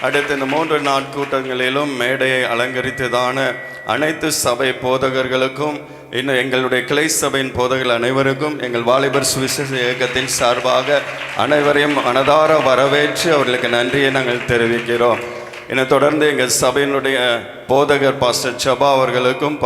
அடுத்து இந்த 3 நாள் கூட்டங்களிலும் மேடையை அலங்கரித்ததான அனைத்து சபை போதகர்களுக்கும் இன்னும் எங்களுடைய கிளை சபையின் போதகர்கள் அனைவருக்கும் எங்கள் வாலிபர் சுவிசேஷ இயக்கத்தின் சார்பாக அனைவரையும் மனதார வரவேற்று அவர்களுக்கு நன்றியை நாங்கள் தெரிவிக்கிறோம். இன்னும் தொடர்ந்து எங்கள் சபையினுடைய போதகர் பாஸ்டர் சபா அவர்களுக்கும்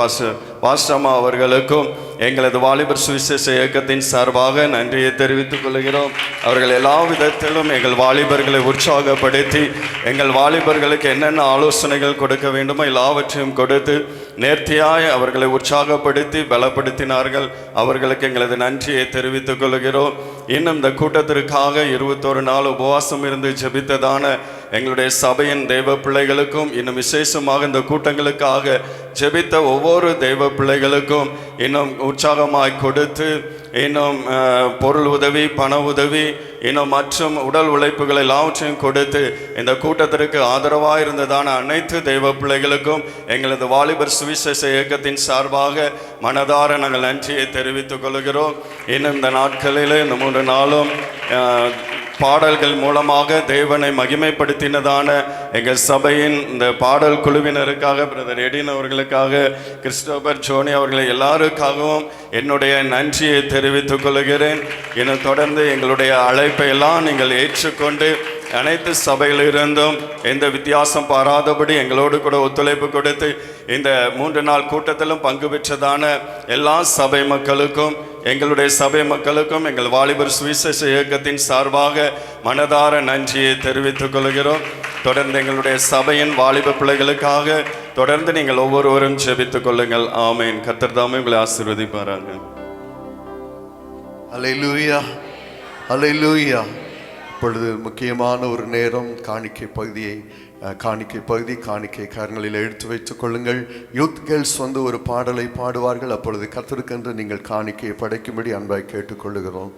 பாஸ்டர்மா அவர்களுக்கும் எங்களது வாலிபர் சுவிசேஷ இயக்கத்தின் சார்பாக நன்றியை தெரிவித்துக் கொள்கிறோம். அவர்கள் எல்லா விதத்திலும் எங்கள் வாலிபர்களை உற்சாகப்படுத்தி எங்கள் வாலிபர்களுக்கு என்னென்ன ஆலோசனைகள் கொடுக்க வேண்டுமோ எல்லாவற்றையும் கொடுத்து நேர்த்தியாய் அவர்களை உற்சாகப்படுத்தி பலப்படுத்தினார்கள். அவர்களுக்கு எங்களது நன்றியை தெரிவித்துக் கொள்கிறோம். இன்னும் இந்த கூட்டத்திற்காக 21 நாள் உபவாசம் இருந்து ஜெபித்ததான எங்களுடைய சபையின் தெய்வ பிள்ளைகளுக்கும் இன்னும் விசேஷமாக இந்த கூட்டங்களுக்காக ஜெபித்த ஒவ்வொரு தெய்வ பிள்ளைகளுக்கும் இன்னும் உற்சாகமாய் கொடுத்து இன்னும் பொருள் உதவி, பண உதவி, இன்னும் மற்றும் உடல் உழைப்புகள் எல்லாவற்றையும் கொடுத்து இந்த கூட்டத்திற்கு ஆதரவாக இருந்ததான அனைத்து தெய்வ பிள்ளைகளுக்கும் எங்களது வாலிபர் சுவிசேஷ இயக்கத்தின் சார்பாக மனதார நாங்கள் நன்றியை தெரிவித்துக் கொள்கிறோம். இன்னும் இந்த நாட்களில் இந்த 3 நாளும் பாடல்கள் மூலமாக தேவனை மகிமைப்படுத்தினதான எங்கள் சபையின் இந்த பாடல் குழுவினருக்காக பிரதர் எடின் அவர்களுக்காக, கிறிஸ்டோபர் ஜோனி அவர்களை எல்லாருக்காகவும் என்னுடைய நன்றியை தெரிவித்துக் கொள்கிறேன். இன்னும் தொடர்ந்து எங்களுடைய அழைப்பை எல்லாம் நீங்கள் ஏற்றுக்கொண்டு அனைத்து சபையிலிருந்தும் எந்த வித்தியாசம் பாராதபடி எங்களோடு கூட ஒத்துழைப்பு கொடுத்து இந்த 3 நாள் கூட்டத்திலும் பங்கு பெற்றதான எல்லா சபை மக்களுக்கும், எங்களுடைய சபை மக்களுக்கும் எங்கள் வாலிபர் சுவிசேஷ இயக்கத்தின் சார்பாக மனதார நன்றியை தெரிவித்துக் கொள்கிறோம். தொடர்ந்து எங்களுடைய சபையின் வாலிப பிள்ளைகளுக்காக தொடர்ந்து நீங்கள் ஒவ்வொருவரும் ஜெபித்துக் கொள்ளுங்கள். ஆமென். கர்த்தர் தாமே உங்களை ஆசீர்வதிப்பாராக. அல்லேலூயா, அல்லேலூயா. இப்பொழுது முக்கியமான ஒரு நேரம் காணிக்கை கரங்களில் எடுத்து வைத்துக் கொள்ளுங்கள். யூத் கேர்ள்ஸ் வந்து ஒரு பாடலை பாடுவார்கள். அப்பொழுது கர்த்தருக்கென்று நீங்கள் காணிக்கையை படைக்கும்படி அன்பாய் கேட்டுக்கொள்ளுகிறோம்.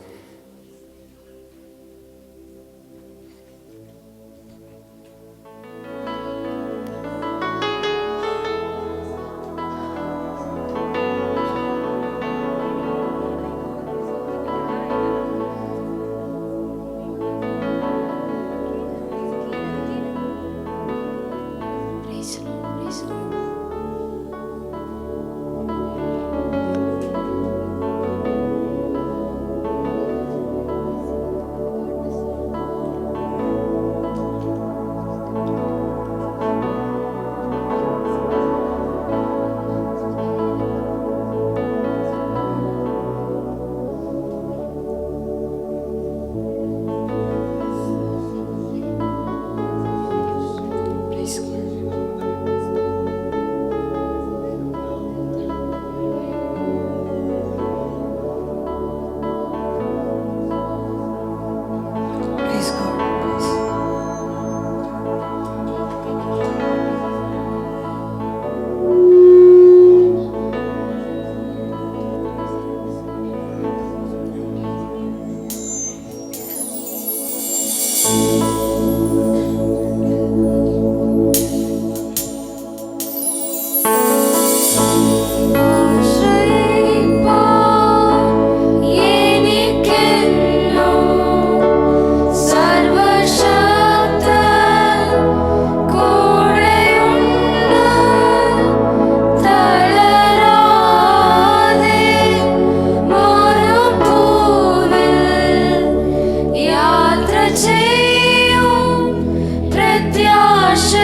ചെയ്യും പ്രത്യാശയോടെ.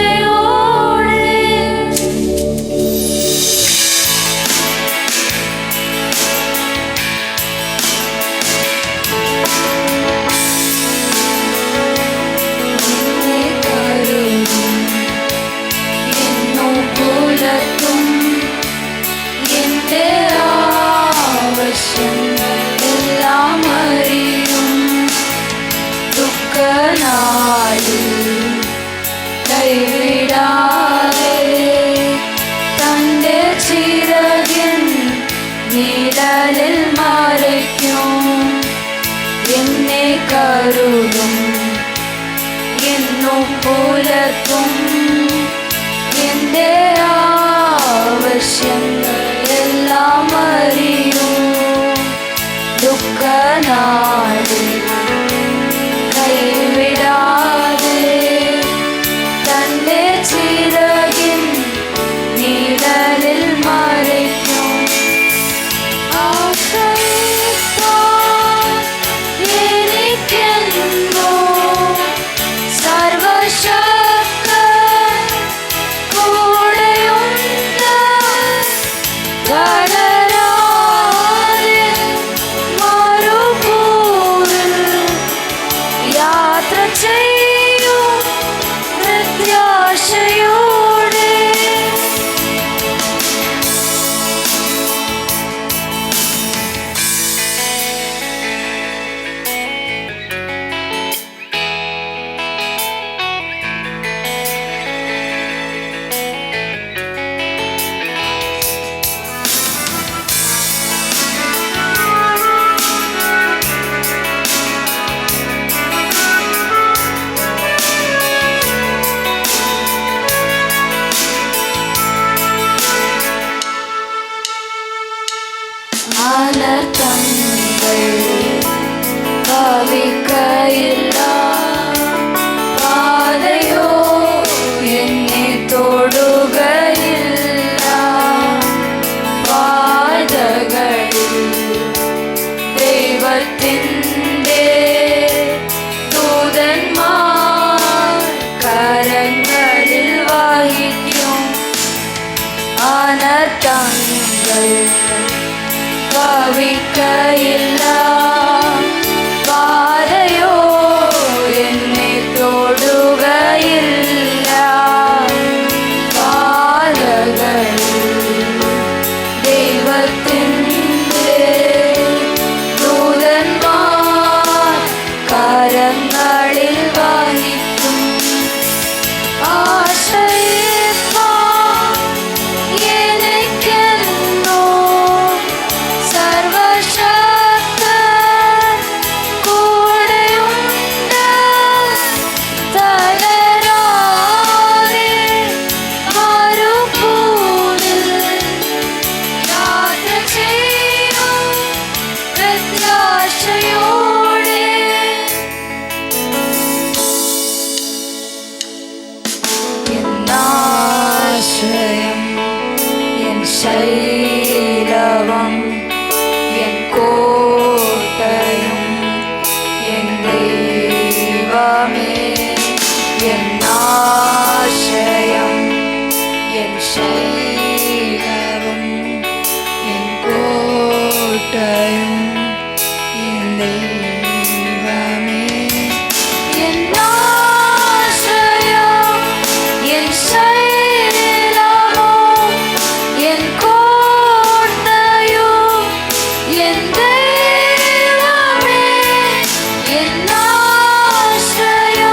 എന്നെ കരുതും, എന്നും പുലർത്തും, എന്റെ ആവശ്യങ്ങളെല്ലാം അറിയും. ദുഃഖനാളിൽ കൈവിടാതെ തന്റെ ചിറകിൻ നിഴലിൽ മറയ്ക്കും. എന്നെ കരുതും, എന്നും പുലർത്തും, എന്റെ ആവശ്യങ്ങളെല്ലാം അറിയും. ദുഃഖനാളിൽ കൈവിടാതെ തന്റെ ചിറകിൻ നിഴലിൽ മറയ്ക്കും. ആശ്രയിപ്പാൻ എനിക്കെന്നും സർവശക്തൻ കൂടെയുണ്ട്. തളരാതെ മരുഭൂമിൽ യാത്ര ചെയ്യും പ്രത്യാശയോടെ. അനർത്ഥങ്ങൾ ഭവിക്കയില്ല. പാതയോ എന്നെ തൊടുകയില്ല. പാതകളിൽ ദൈവത്തിൻ്റെ ദൂതന്മാർ കരങ്ങളിൽ വഹിക്കും. അനർത്ഥങ്ങൾ ഭവിക്കയില്ല. പാതയോ എന്നെ തൊടുകയില്ല. പാതകളിൽ ദൈവത്തിൻ്റെ ദൂതന്മാർ കരങ്ങളിൽ വഹിക്കും. ആശ്രയിപ്പാൻ എനിക്കെന്നും സർവശക്തൻ കൂടെയുണ്ട്. തളരാതെ മരുഭൂമിൽ യാത്ര ചെയ്യും പ്രത്യാശയോടെ. എന്നാശ്രയം, എൻ ശൈലവും, എൻ കോട്ടയും, എൻ ദൈവമേ. എന്നാശ്രയം, എൻ ശൈലവും, എൻ കോട്ടയും, എൻ ദൈവമേ. എന്നാശ്രയം, എൻ ശൈലവും, എൻ കോട്ടയും, എൻ ദൈവമേ. എന്നാശ്രയം,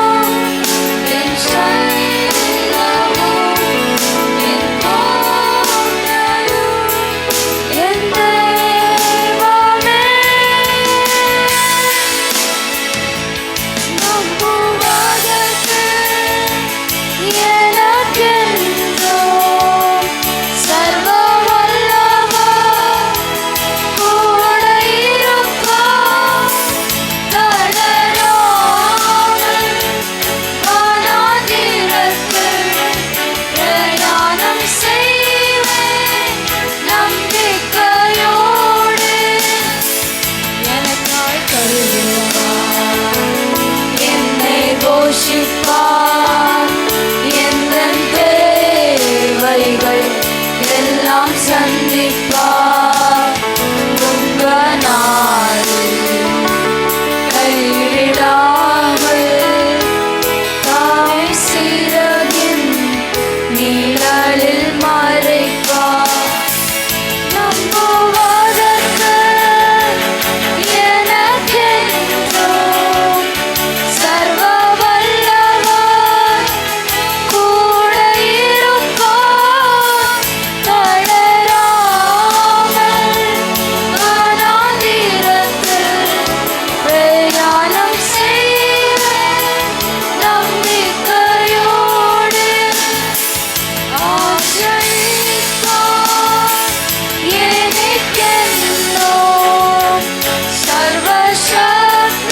போஷிப்பார். எந்தன் தேவைகள் எல்லாம் சந்திப்பார். உங்க நாளில் கைவிடாமல் தாய் சிறகின் நிழலில் மறைப்பார். நம்புவதற்கு எனக்கென்றும் சர்வ வல்லவர் கூட இருப்பார். தளராமல் வனாந்திரத்தில் பிரயாணம் செய்வேன். நம்பிக்கையோடு ஆச்சரித்தார் எனக்கென்றும் சர்வசக்தன்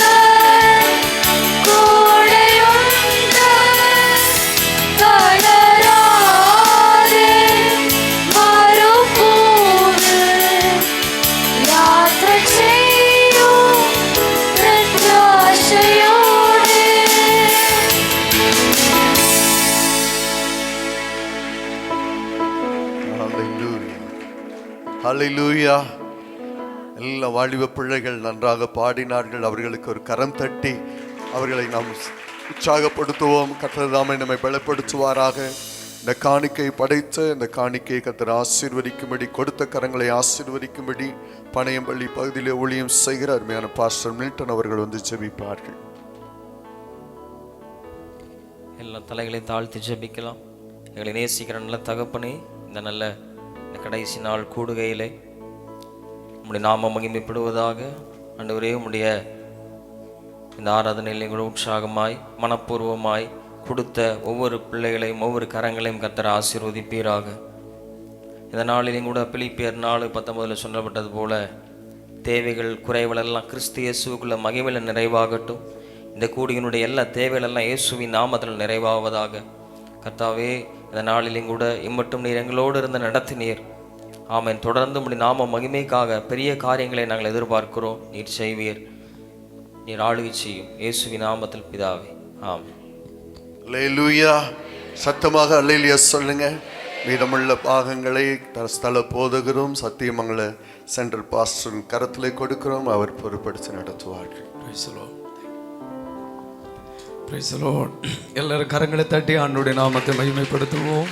கூடையுண்டு. தளராதே மறுபூவில் யாத்திரை செய்யும் பிரத்யாசையோடு. ஹல்லேலூயா. எல்லா வாலிப பிள்ளைகள் நன்றாக பாடினார்கள். அவர்களுக்கு ஒரு கரம் தட்டி அவர்களை நாம் உற்சாகப்படுத்துவோம். கர்த்தர் தாமே நம்மை பலப்படுத்துவாராக. இந்த காணிக்கை படைத்த இந்த காணிக்கையை கர்த்தர் ஆசீர்வதிக்கும்படி, கொடுத்த கரங்களை ஆசீர்வதிக்கும்படி பனையம்பள்ளி பகுதியிலே ஊழியம் செய்கிற அருமையான பாஸ்டர் மில்டன் அவர்கள் வந்து ஜெபிப்பார்கள். எல்லா தலைகளையும் தாழ்த்தி ஜெபிக்கலாம். எங்களை நேசிக்கிற நல்ல தகப்பனே, இந்த நல்ல இந்த கடைசி நாள் கூடுகையிலே உம்முடைய நாம மகிமைப்படுவதாக. ஆண்டவரே, உம்முடைய இந்த ஆராதனையில் கூட உற்சாகமாய் மனப்பூர்வமாய் கொடுத்த ஒவ்வொரு பிள்ளைகளையும் ஒவ்வொரு கரங்களையும் கர்த்தர் ஆசீர்வதிப்பீராக. இந்த நாளிலும் கூட பிலிப்பியர் 4:19 சொல்லப்பட்டது போல தேவைகள் குறைவுகளெல்லாம் கிறிஸ்து இயேசுவுக்குள்ள மகிமையில் நிறைவாகட்டும். இந்த கூடியினுடைய எல்லா தேவைகளெல்லாம் இயேசுவின் நாமத்தில் நிறைவாவதாக. கர்த்தாவே, இந்த நாளிலும் கூட இம்மட்டும் நீர் எங்களோடு இருந்து நடத்தினீர். ஆமென். தொடர்ந்து உம்முடைய நாம மகிமைக்காக பெரிய காரியங்களை நாங்கள் எதிர்பார்க்கிறோம். நீர் செய்வீர், நீர் ஆளுகை செய்யும். இயேசுவின் நாமத்தில் பிதாவே, ஆமென். அல்லேலூயா. சத்தமாக அல்லேலூயா சொல்லுங்க. மீதமுள்ள பாகங்களை ஸ்தல போதகரும் சத்தியமங்கல சென்ட்ரல் பாஸ்டரின் கரத்திலே கொடுக்கிறோம். அவர் பொறுப்படுத்தி நடத்துவார்கள். Praise the Lord. எல்லாரும் கரங்களை தட்டி ஆண்டவருடைய நாமத்தை மகிமைப்படுத்துவோம்.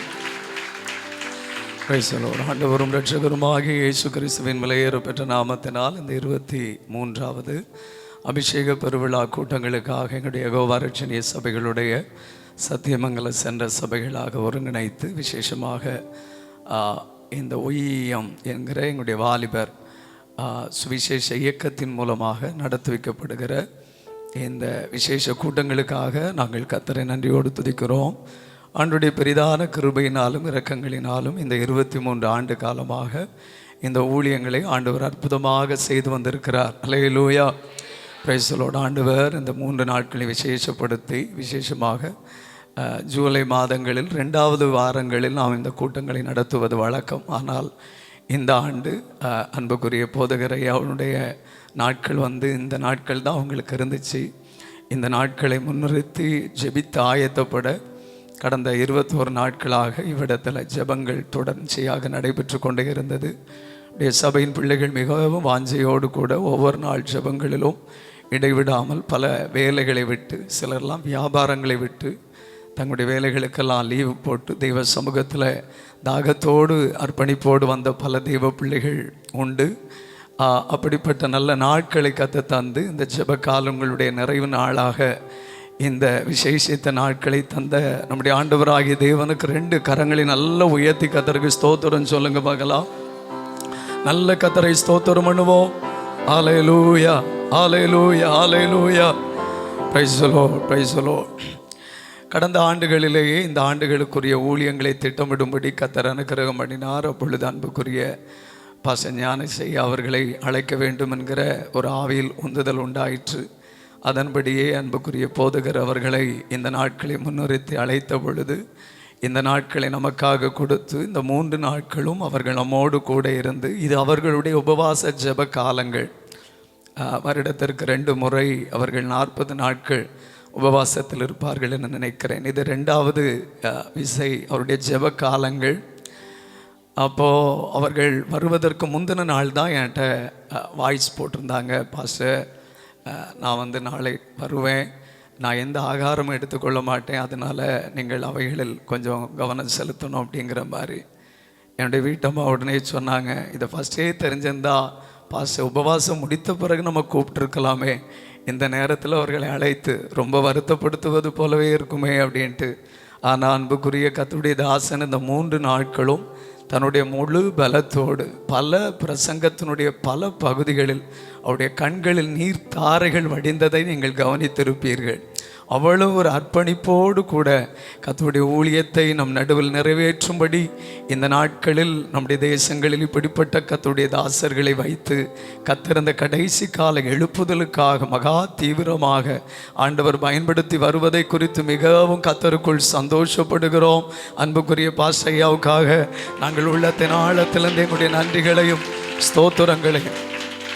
Praise the Lord. ஆண்டவரும் இரட்சகருமாகிய இயேசு கிறிஸ்துவின் விலையேற பெற்ற நாமத்தினால் இந்த 23வது அபிஷேக பெருவிழா கூட்டங்களுக்காக எங்களுடைய யெகோவா ரட்சணிய சபைகளுடைய சத்தியமங்கல சென்ற சபைகளாக ஒருங்கிணைத்து விசேஷமாக இந்த ஒய்யம் என்கிற எங்களுடைய வாலிபர் சுவிசேஷ இயக்கத்தின் மூலமாக நடத்தி வைக்கப்படுகிற இந்த விசேஷ கூட்டங்களுக்காக நாங்கள் கர்த்தரை நன்றியோடு துதிக்கிறோம். ஆண்டுடைய பெரிதான கிருபையினாலும் இரக்கங்களினாலும் இந்த 23 ஆண்டு காலமாக இந்த ஊழியங்களை ஆண்டவர் அற்புதமாக செய்து வந்திருக்கிறார். அல்லேலூயா. Praise the Lord. ஆண்டவர் இந்த 3 நாட்களை விசேஷப்படுத்தி விசேஷமாக ஜூலை மாதங்களில் 2வது வாரங்களில் நாம் இந்த கூட்டங்களை நடத்துவது வழக்கம். ஆனால் இந்த ஆண்டு அன்புக்குரிய போதகரை அவனுடைய நாட்கள் இந்த நாட்கள் தான் அவங்களுக்கு இருந்துச்சு. இந்த நாட்களை முன்னிறுத்தி ஜெபித்து ஆயத்தப்பட கடந்த 21 நாட்களாக இவ்விடத்தில் ஜெபங்கள் தொடர்ச்சியாக நடைபெற்று கொண்டே இருந்தது. சபையின் பிள்ளைகள் மிகவும் வாஞ்சையோடு கூட ஒவ்வொரு நாள் ஜெபங்களிலும் இடைவிடாமல் பல வேலைகளை விட்டு, சிலர்லாம் வியாபாரங்களை விட்டு தங்களுடைய வேலைகளுக்கெல்லாம் லீவு போட்டு தெய்வ சமூகத்தில் தாகத்தோடு அர்ப்பணிப்போடு வந்த பல தெய்வ பிள்ளைகள் உண்டு. அப்படிப்பட்ட நல்ல நாட்களை கற்று தந்து இந்த ஜெப காலங்களுடைய நிறைவு நாளாக இந்த விசேஷித்த நாட்களை தந்த நம்முடைய ஆண்டவராகிய தேவனுக்கு 2 கரங்களை நல்ல உயர்த்தி கர்த்தருக்கு ஸ்தோத்திரம் சொல்லுங்க பார்க்கலாம். நல்ல கர்த்தரை ஸ்தோத்திரம் பண்ணுவோம். ஹல்லேலூயா, ஹல்லேலூயா, ஹல்லேலூயா. Praise the Lord, praise the Lord. கடந்த ஆண்டுகளிலேயே இந்த ஆண்டுகளுக்குரிய ஊழியங்களை திட்டமிடும்படி கர்த்தர் அனுக்கிரகம் பண்ணினார். அப்பொழுது அன்புக்குரிய பாச ஞானசை அவர்களை அழைக்க வேண்டும் என்கிற ஒரு ஆவியில் உந்துதல் உண்டாயிற்று. அதன்படியே அன்புக்குரிய போதகர் அவர்களை இந்த நாட்களை முன்னிறுத்தி அழைத்த பொழுது இந்த நாட்களை நமக்காக கொடுத்து இந்த 3 நாட்களும் அவர்கள் நம்மோடு கூட இருந்து, இது அவர்களுடைய உபவாச ஜெப காலங்கள். வருடத்திற்கு 2 முறை அவர்கள் 40 நாட்கள் உபவாசத்தில் இருப்பார்கள் என்று நினைக்கிறேன். இது 2வது விசை அவருடைய ஜெப காலங்கள். அப்போது அவர்கள் வருவதற்கு முந்தின நாள் தான் என்கிட்ட வாய்ஸ் போட்டிருந்தாங்க, பாஸ்டர் நான் நாளை வருவேன், நான் எந்த ஆகாரமும் எடுத்துக்கொள்ள மாட்டேன், அதனால் நீங்கள் அவைகளில் கொஞ்சம் கவனம் செலுத்தணும் அப்படிங்கிற மாதிரி. என்னுடைய வீட்டம்மா உடனே சொன்னாங்க, இதை ஃபஸ்ட்டே தெரிஞ்சிருந்தா பாஸ்டர் உபவாசம் முடித்த பிறகு நம்ம கூப்பிட்டுருக்கலாமே, இந்த நேரத்தில் அவர்களை அழைத்து ரொம்ப வருத்தப்படுத்துவது போலவே இருக்குமே அப்படின்ட்டு. ஆனால் அன்புக்குரிய கர்த்தருடைய தாசன் இந்த 3 நாட்களும் தன்னுடைய முழு பலத்தோடு பல பிரசங்கத்தினுடைய பல பகுதிகளில் அவருடைய கண்களில் நீர் தாரைகள் வடிந்ததை நீங்கள் கவனித்திருப்பீர்கள். அவ்வளவு ஒரு அர்ப்பணிப்போடு கூட கர்த்தருடைய ஊழியத்தை நம் நடுவில் நிறைவேற்றும்படி இந்த நாட்களில் நம்முடைய தேசங்களில் இப்படிப்பட்ட கர்த்தருடைய தாசர்களை வைத்து கர்த்தர் கடைசி கால எழுப்புதலுக்காக மகா தீவிரமாக ஆண்டவர் பயன்படுத்தி வருவதை குறித்து மிகவும் கர்த்தருக்குள் சந்தோஷப்படுகிறோம். அன்புக்குரிய பாஸ்டர் ஐயாவுக்காக நாங்கள் உள்ளத்தின் ஆழத்திலிருந்து எங்களுடைய நன்றிகளையும் ஸ்தோத்திரங்களையும்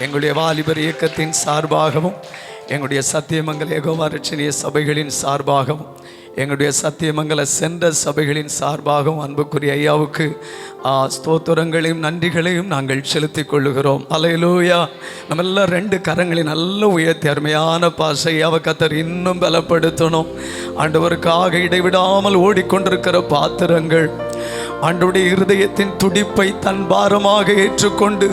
எங்களுடைய வாலிபர் இயக்கத்தின் சார்பாகவும் எங்களுடைய சத்தியமங்கல யெகோவா ரட்சணிய சபைகளின் சார்பாகவும் எங்களுடைய சத்தியமங்கல சென்ற சபைகளின் சார்பாகவும் அன்புக்குரிய ஐயாவுக்கு ஸ்தோத்திரங்களையும் நன்றிகளையும் நாங்கள் செலுத்திக் கொள்ளுகிறோம். அல்லேலூயா. நம்ம எல்லாம் 2 கரங்களை நல்ல உயர்த்தி அருமையான பாஸ்டர் ஐயாவை கர்த்தர் இன்னும் பலப்படுத்தணும். ஆண்டவருக்காக இடைவிடாமல் ஓடிக்கொண்டிருக்கிற பாத்திரங்கள் ஆண்டவருடைய இருதயத்தின் துடிப்பை தன் பாரமாக ஏற்றுக்கொண்டு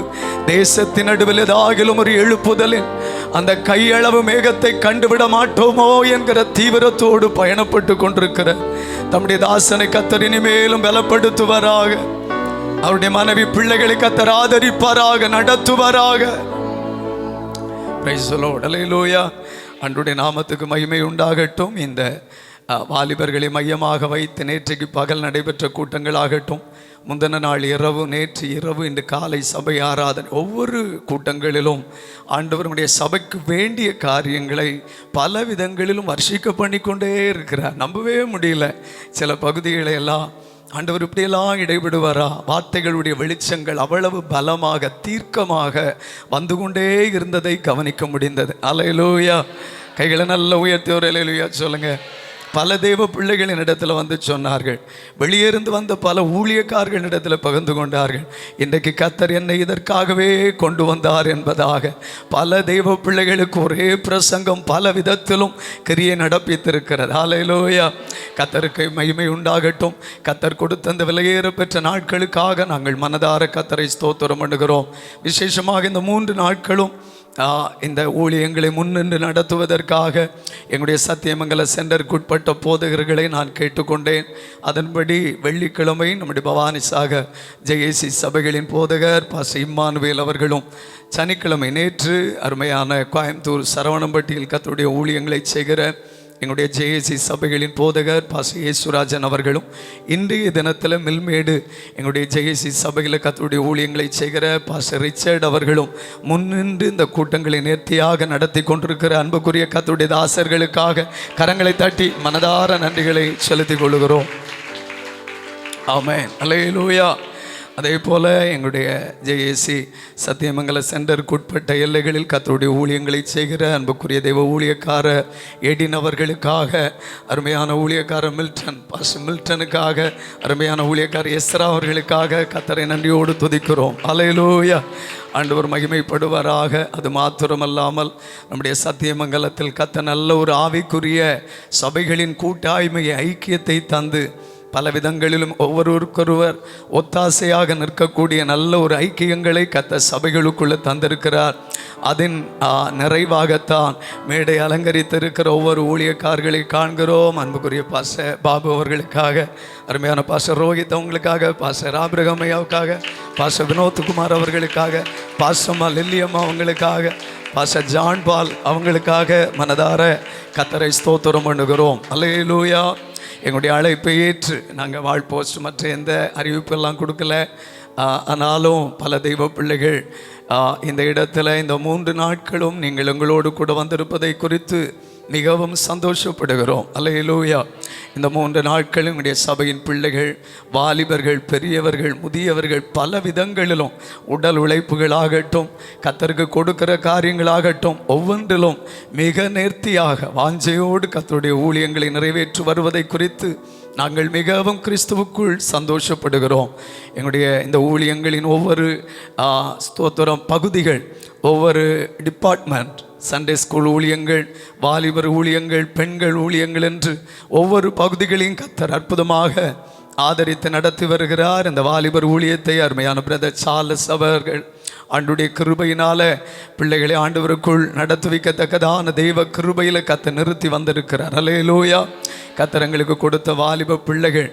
தேசத்தின் நடுவில் ஏதாகிலும் ஒரு எழுப்புதலின் அந்த கையளவு மேகத்தை கண்டுவிட மாட்டோமோ என்கிற தீவிரத்தோடு பயணப்பட்டு கொண்டிருக்கிற தம்முடைய தாசனை கர்த்தர் இனிமேலும் பலப்படுத்துவாராக. அவருடைய மனைவி பிள்ளைகளை கர்த்தர் ஆதரிப்பாராக, நடத்துவாராக. Praise the Lord. அல்லேலூயா. ஆண்டவருடைய நாமத்துக்கு மகிமை உண்டாகட்டும். இந்த வாலிபர்களை மையமாக வைத்து நேற்றைக்கு பகல் நடைபெற்ற கூட்டங்களாகட்டும், முந்தின நாள் இரவு, நேற்று இரவு, இன்று காலை சபை ஆராதனை, ஒவ்வொரு கூட்டங்களிலும் ஆண்டவருடைய சபைக்கு வேண்டிய காரியங்களை பல விதங்களிலும் வர்ஷிக்க பண்ணி கொண்டே இருக்கிறார். நம்பவே முடியல. சில பகுதிகளை எல்லாம் ஆண்டவர் இப்படியெல்லாம் இடைவிடுவாரா? வார்த்தைகளுடைய வெளிச்சங்கள் அவ்வளவு பலமாக தீர்க்கமாக வந்து கொண்டே இருந்ததை கவனிக்க முடிந்தது. அல்லேலூயா. கைகளை நல்ல உயர்த்தி ஒரு அல்லேலூயா சொல்லுங்க. பல தேவ பிள்ளைகளின் இடத்துல வந்து சொன்னார்கள், வெளியே இருந்து வந்த பல ஊழியக்காரர்களின் இடத்துல பகிர்ந்து கொண்டார்கள், இன்றைக்கு கர்த்தர் என்னை இதற்காகவே கொண்டு வந்தார் என்பதாக. பல தெய்வ பிள்ளைகளுக்கு ஒரே பிரசங்கம் பல விதத்திலும் கிரியை நடப்பித்திருக்கிறது. அல்லேலூயா. கர்த்தருக்கு மகிமை உண்டாகட்டும். கர்த்தர் கொடுத்த அந்த விலையேற பெற்ற நாட்களுக்காக நாங்கள் மனதார கர்த்தரை ஸ்தோத்திரம் பண்ணுகிறோம். விசேஷமாக இந்த 3 நாட்களும் இந்த ஊழியங்களை முன்னின்று நடத்துவதற்காக எங்களுடைய சத்தியமங்கல சென்டருக்குட்பட்ட போதகர்களை நான் கேட்டுக்கொண்டேன். அதன்படி வெள்ளிக்கிழமை நம்முடைய பவானி சாகர் ஜேஏசி சபைகளின் போதகர் பாஸ்டர் இம்மானுவேல் அவர்களும், சனிக்கிழமை நேற்று அருமையான கோயம்புத்தூர் சரவணம்பட்டியில் கர்த்தருடைய ஊழியங்களை செய்கிற எங்களுடைய ஜேஏசி சபைகளின் போதகர் பாஸ்டர் இயேசுராஜன் அவர்களும், இன்றைய தினத்தில் மில்மேடு எங்களுடைய ஜேஏசி சபையில் கர்த்தருடைய ஊழியங்களை செய்கிற பாஸ்டர் ரிச்சர்ட் அவர்களும் முன்னின்று இந்த கூட்டங்களை நேர்த்தியாக நடத்தி கொண்டிருக்கிற அன்புக்குரிய கர்த்தருடைய தாசர்களுக்காக கரங்களை தட்டி மனதார நன்றிகளை செலுத்திக் கொள்கிறோம். ஆமென். அல்லேலூயா. அதே போல் எங்களுடைய ஜேஏசி சத்தியமங்கல சென்டருக்குட்பட்ட எல்லைகளில் கர்த்தருடைய ஊழியங்களை செய்கிற அன்புக்குரிய தெய்வ ஊழியக்கார எடின் அவர்களுக்காக, அருமையான ஊழியக்கார மில்டன் பாஸ்டர் மில்டனுக்காக, அருமையான ஊழியக்கார எஸ்ரா அவர்களுக்காக கர்த்தரை நன்றியோடு துதிக்கிறோம். அல்லேலூயா. ஆண்டவர் மகிமைப்படுவாராக. அது மாத்திரமல்லாமல் நம்முடைய சத்தியமங்கலத்தில் கர்த்தர் நல்ல ஒரு ஆவிக்குரிய சபைகளின் கூட்டாய்மையை ஐக்கியத்தை தந்து பல விதங்களிலும் ஒவ்வொருவருக்கொருவர் ஒத்தாசையாக நிற்கக்கூடிய நல்ல ஒரு ஐக்கியங்களை கர்த்தர் சபைகளுக்குள்ளே தந்திருக்கிறார். அதன் நிறைவாகத்தான் மேடை அலங்கரித்திருக்கிற ஒவ்வொரு ஊழியக்காரர்களை காண்கிறோம். அன்புக்குரிய பாஸ்டர் பாபு அவர்களுக்காக, அருமையான பாஸ்டர் ரோஹித் அவங்களுக்காக, பாஸ்டர் ஆபிரகாம் ஐயாவுக்காக, பாஸ்டர் வினோத்குமார் அவர்களுக்காக, பாஸ்டர்மா லில்லியம்மா அவங்களுக்காக, பாஸ்டர் ஜான் பால் அவங்களுக்காக மனதார கர்த்தரை ஸ்தோத்திரம் பண்ணுகிறோம். அல்லேலூயா. எங்களுடைய அழைப்பை ஏற்று நாங்கள் வால் போஸ்ட் மற்ற எந்த அறிவிப்பெல்லாம் கொடுக்கல. ஆனாலும் பல தெய்வ பிள்ளைகள் இந்த இடத்துல இந்த 3 நாட்களும் நீங்கள் எங்களோடு கூட வந்திருப்பதை குறித்து மிகவும் சந்தோஷப்படுகிறோம். அல்லேலூயா. இந்த 3 நாட்களும் எங்களுடைய சபையின் பிள்ளைகள், வாலிபர்கள், பெரியவர்கள், முதியவர்கள் பல விதங்களிலும் உடல் உழைப்புகளாகட்டும், கர்த்தருக்கு கொடுக்கிற காரியங்களாகட்டும் ஒவ்வொன்றிலும் மிக நேர்த்தியாக வாஞ்சையோடு கர்த்தருடைய ஊழியங்களை நிறைவேற்றி வருவதை குறித்து நாங்கள் மிகவும் கிறிஸ்துவுக்குள் சந்தோஷப்படுகிறோம். எங்களுடைய இந்த ஊழியங்களின் ஒவ்வொரு ஸ்தோத்திரம் பகுதிகள், ஒவ்வொரு டிபார்ட்மெண்ட், சண்டே ஸ்கூல் ஊழியங்கள், வாலிபர் ஊழியங்கள், பெண்கள் ஊழியங்கள் என்று ஒவ்வொரு பகுதிகளையும் கர்த்தர் அற்புதமாக ஆதரித்து நடத்தி வருகிறார். இந்த வாலிபர் ஊழியத்தை அருமையான பிரதர் சார்லஸ் அவர்கள் ஆண்டுடைய கிருபையினால பிள்ளைகளை ஆண்டவருக்குள் நடத்துவிக்கத்தக்கதான தெய்வ கிருபையில் கர்த்தர் நிறுத்தி வந்திருக்கிறார். அல்லேலூயா. கர்த்தர் எங்களுக்கு கொடுத்த வாலிப பிள்ளைகள்,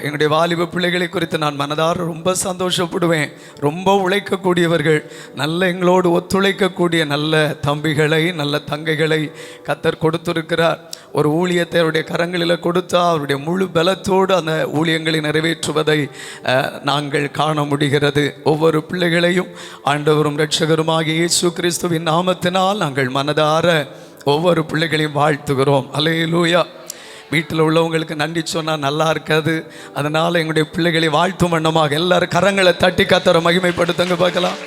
எங்களுடைய வாலிப பிள்ளைகளை குறித்து நான் மனதார ரொம்ப சந்தோஷப்படுவேன். ரொம்ப உழைக்கக்கூடியவர்கள், நல்ல எங்களோடு ஒத்துழைக்கக்கூடிய நல்ல தம்பிகளை, நல்ல தங்கைகளை கர்த்தர் கொடுத்திருக்கிறார். ஒரு ஊழியத்தை அவருடைய கரங்களில் கொடுத்தா அவருடைய முழு பலத்தோடு அந்த ஊழியங்களை நிறைவேற்றுவதை நாங்கள் காண முடிகிறது. ஒவ்வொரு பிள்ளைகளையும் ஆண்டவரும் இரட்சகருமாகிய இயேசு கிறிஸ்துவின் நாமத்தினால் நாங்கள் மனதார ஒவ்வொரு பிள்ளைகளையும் வாழ்த்துகிறோம். அல்லேலூயா. வீட்டில் உள்ளவங்களுக்கு நன்றி சொன்னால் நல்லா இருக்காது. அதனால் எங்களுடைய பிள்ளைகளை வாழ்த்தும் வண்ணமாக எல்லாரும் கரங்களை தட்டி கர்த்தரை மகிமைப்படுத்துங்க பார்க்கலாம்.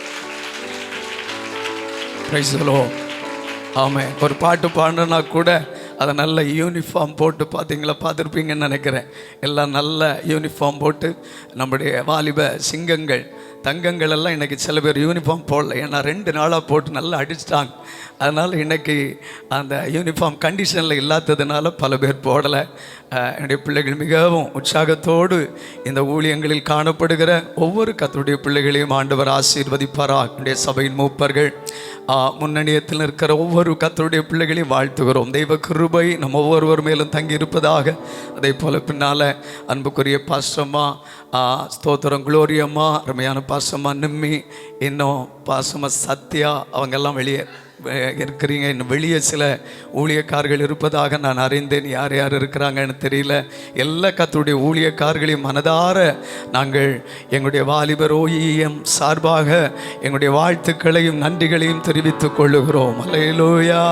Praise the Lord. ஆமென். ஒரு பாட்டு பாடுனா கூட அதை நல்ல யூனிஃபார்ம் போட்டு பார்த்துருப்பீங்கன்னு நினைக்கிறேன். எல்லாம் நல்ல யூனிஃபார்ம் போட்டு நம்முடைய வாலிப சிங்கங்கள், தங்கங்கள் எல்லாம் இன்றைக்கி சில பேர் யூனிஃபார்ம் போடல. ஏன்னா 2 நாளாக போட்டு நல்லா அடிச்சிட்டாங்க. அதனால் இன்றைக்கி அந்த யூனிஃபார்ம் கண்டிஷனில் இல்லாததுனால பல பேர் போடலை. என்னுடைய பிள்ளைகள் மிகவும் உற்சாகத்தோடு இந்த ஊழியங்களில் காணப்படுகிற ஒவ்வொரு கர்த்தருடைய பிள்ளைகளையும் ஆண்டவர் ஆசீர்வதிப்பாராக. என்னுடைய சபையின் மூப்பர்கள், முன்னணியத்தில் இருக்கிற ஒவ்வொரு கர்த்தருடைய பிள்ளைகளையும் வாழ்த்துகிறோம். தெய்வ கிருபை நம்ம ஒவ்வொருவர் மேலும் தங்கி இருப்பதாக. அதே போல் பின்னால் அன்புக்குரிய பாஸ்டம்மா, ஸ்தோத்திரம் குளோரியம்மா, அருமையான பாஸ்டம்மா நிம்மி, இன்னும் பாசமா சத்யா, அவங்கெல்லாம் வெளியே இருக்கிறீங்க. இன்னும் வெளியே சில ஊழியக்காரர்கள் இருப்பதாக நான் அறிந்தேன். யார் யார் இருக்கிறாங்கன்னு தெரியல. எல்லா கர்த்தருடைய ஊழியக்காரர்களையும் மனதார நாங்கள் எங்களுடைய வாலிபர் OEM சார்பாக எங்களுடைய வாழ்த்துக்களையும் நன்றிகளையும் தெரிவித்துக் கொள்ளுகிறோம். அல்லேலூயா.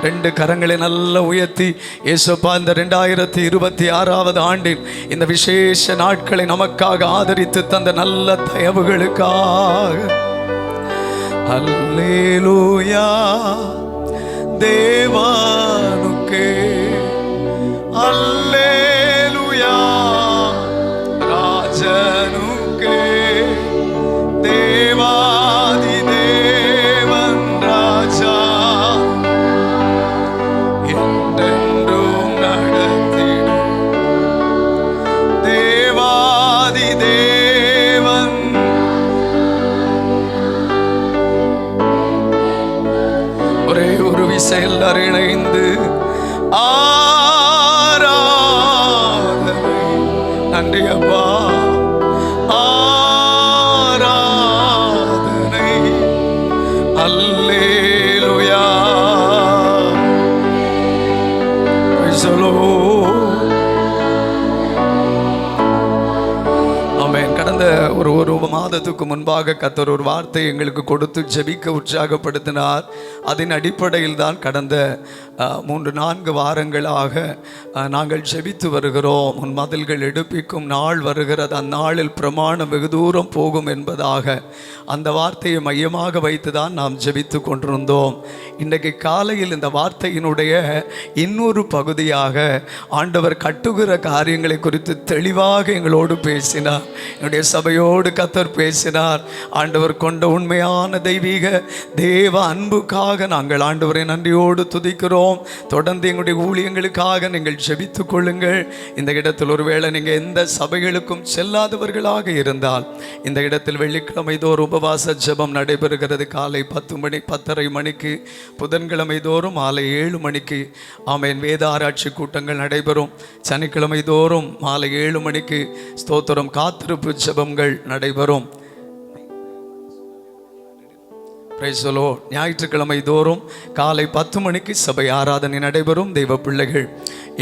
2 கரங்களை நல்லா உயர்த்தி இயேசுப்பா, இந்த 2026 ஆண்டின் இந்த விசேஷ நாட்களை நமக்காக ஆதரித்து தந்த நல்ல தயவுகளுக்காக அல்லேலூயா. தேவானுக்கே அல்லேலூயா. ராஜனுக்கே தேவாதி தேவன் ராஜா என்றென்றும் நடத்திடும் தேவாதி தேவன். ஒரே ஒரு விசை எல்லாரும் இணைந்து ஆராதனை. நன்றி அப்பா. ஆராதனை. அல்லேலூயா. Praise the Lord. ஆமென். கடந்த ஒரு மாதத்துக்கு முன்பாக கர்த்தர் ஒரு வார்த்தை எங்களுக்கு கொடுத்து ஜெபிக்க உற்சாகப்படுத்தினார். அதன் அடிப்படையில் தான் கடந்த 3-4 வாரங்களாக நாங்கள் ஜெபித்து வருகிறோம். உன் மதில்கள் எடுப்பிக்கும் நாள் வருகிறது, அந்நாளில் பிரமாணம் வெகு தூரம் போகும் என்பதாக அந்த வார்த்தையை மையமாக வைத்து தான் நாம் ஜெபித்து கொண்டிருந்தோம். இன்றைக்கு காலையில் இந்த வார்த்தையினுடைய இன்னொரு பகுதியாக ஆண்டவர் கட்டுகிற காரியங்களை குறித்து தெளிவாக எங்களோடு பேசினார். என்னுடைய சபையோடு கர்த்தர் பேசினார். ஆண்டவர் கொண்ட உண்மையான தெய்வீக தேவ அன்புக்காக நாங்கள் ஆண்டவரை நன்றியோடு துதிக்கிறோம். தொடர்ந்து எங்களுடைய ஊழியங்களுக்காக நீங்கள் ஜெபித்துக் கொள்ளுங்கள். இந்த இடத்தில் ஒருவேளை நீங்கள் எந்த சபைகளுக்கும் செல்லாதவர்களாக இருந்தால், இந்த இடத்தில் வெள்ளிக்கிழமை தோறும் உபவாச ஜெபம் நடைபெறுகிறது. காலை 10 மணி 10:30 மணிக்கு, புதன்கிழமை தோறும் மாலை 7 மணிக்கு ஆமென் வேத ஆராய்ச்சி கூட்டங்கள் நடைபெறும். சனிக்கிழமை தோறும் மாலை 7 மணிக்கு ஸ்தோத்திரம் காத்திருப்பு ஜெபங்கள் நடைபெறும். Price the Lord. ஞாயிற்றுக்கிழமை தோறும் காலை 10 மணிக்கு சபை ஆராதனை நடைபெறும். தெய்வ பிள்ளைகள்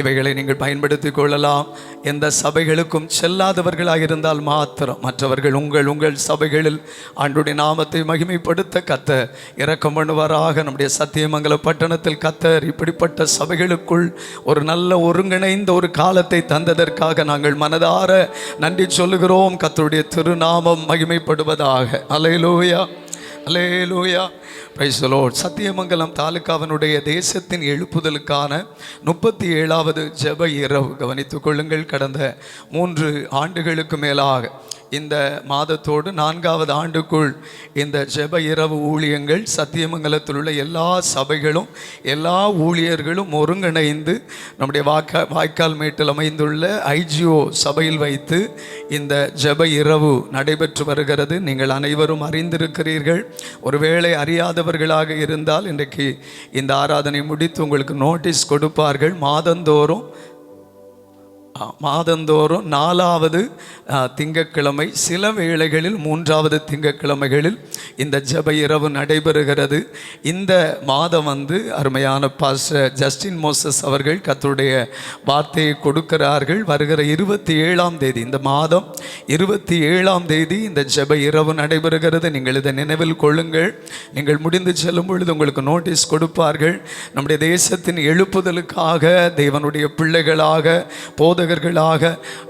இவைகளை நீங்கள் பயன்படுத்திக் கொள்ளலாம். எந்த சபைகளுக்கும் செல்லாதவர்களாக இருந்தால் மாத்திரம் மற்றவர்கள் உங்கள் சபைகளில் ஆண்டுடைய நாமத்தை மகிமைப்படுத்த கர்த்தர் இரக்கம் பண்ணுவாராக. நம்முடைய சத்தியமங்கல பட்டணத்தில் கர்த்தர் இப்படிப்பட்ட சபைகளுக்குள் ஒரு நல்ல ஒருங்கிணைந்த ஒரு காலத்தை தந்ததற்காக நாங்கள் மனதார நன்றி சொல்லுகிறோம். கர்த்தருடைய திருநாமம் மகிமைப்படுவதாக. அல்லேலூயா, அல்லேலூயா, பிரைஸ் தி லார்ட். சத்தியமங்கலம் தாலுகாவினுடைய தேசத்தின் எழுப்புதலுக்கான 37வது ஜெப இரவு கவனித்துக் கொள்ளுங்கள். கடந்த 3 ஆண்டுகளுக்கு மேலாக இந்த மாதத்தோடு 4வது ஆண்டுக்குள் இந்த ஜெப இரவு ஊழியங்கள் சத்தியமங்கலத்தில் உள்ள எல்லா சபைகளும் எல்லா ஊழியர்களும் ஒருங்கிணைந்து நம்முடைய வாய்க்கால் மேட்டில் அமைந்துள்ள ஐஜிஓ சபையில் வைத்து இந்த ஜெப இரவு நடைபெற்று வருகிறது. நீங்கள் அனைவரும் அறிந்திருக்கிறீர்கள். ஒருவேளை அறியாதவர்களாக இருந்தால் இன்றைக்கு இந்த ஆராதனை முடித்து உங்களுக்கு நோட்டீஸ் கொடுப்பார்கள். மாதந்தோறும் 4வது திங்கட்கிழமை, சில வேளைகளில் 3வது திங்கட்கிழமைகளில் இந்த ஜெப இரவு நடைபெறுகிறது. இந்த மாதம் அருமையான பாஸ்டர் ஜஸ்டின் மோசஸ் அவர்கள் கர்த்தருடைய வார்த்தையை கொடுக்கிறார்கள். வருகிற 27ஆம் தேதி, இந்த மாதம் 27ஆம் தேதி இந்த ஜெப இரவு நடைபெறுகிறது. நீங்கள் இதை நினைவில் கொள்ளுங்கள். நீங்கள் முடிந்து செல்லும் பொழுது உங்களுக்கு நோட்டீஸ் கொடுப்பார்கள். நம்முடைய தேசத்தின் எழுப்புதலுக்காக தேவனுடைய பிள்ளைகளாக போதகர்களாக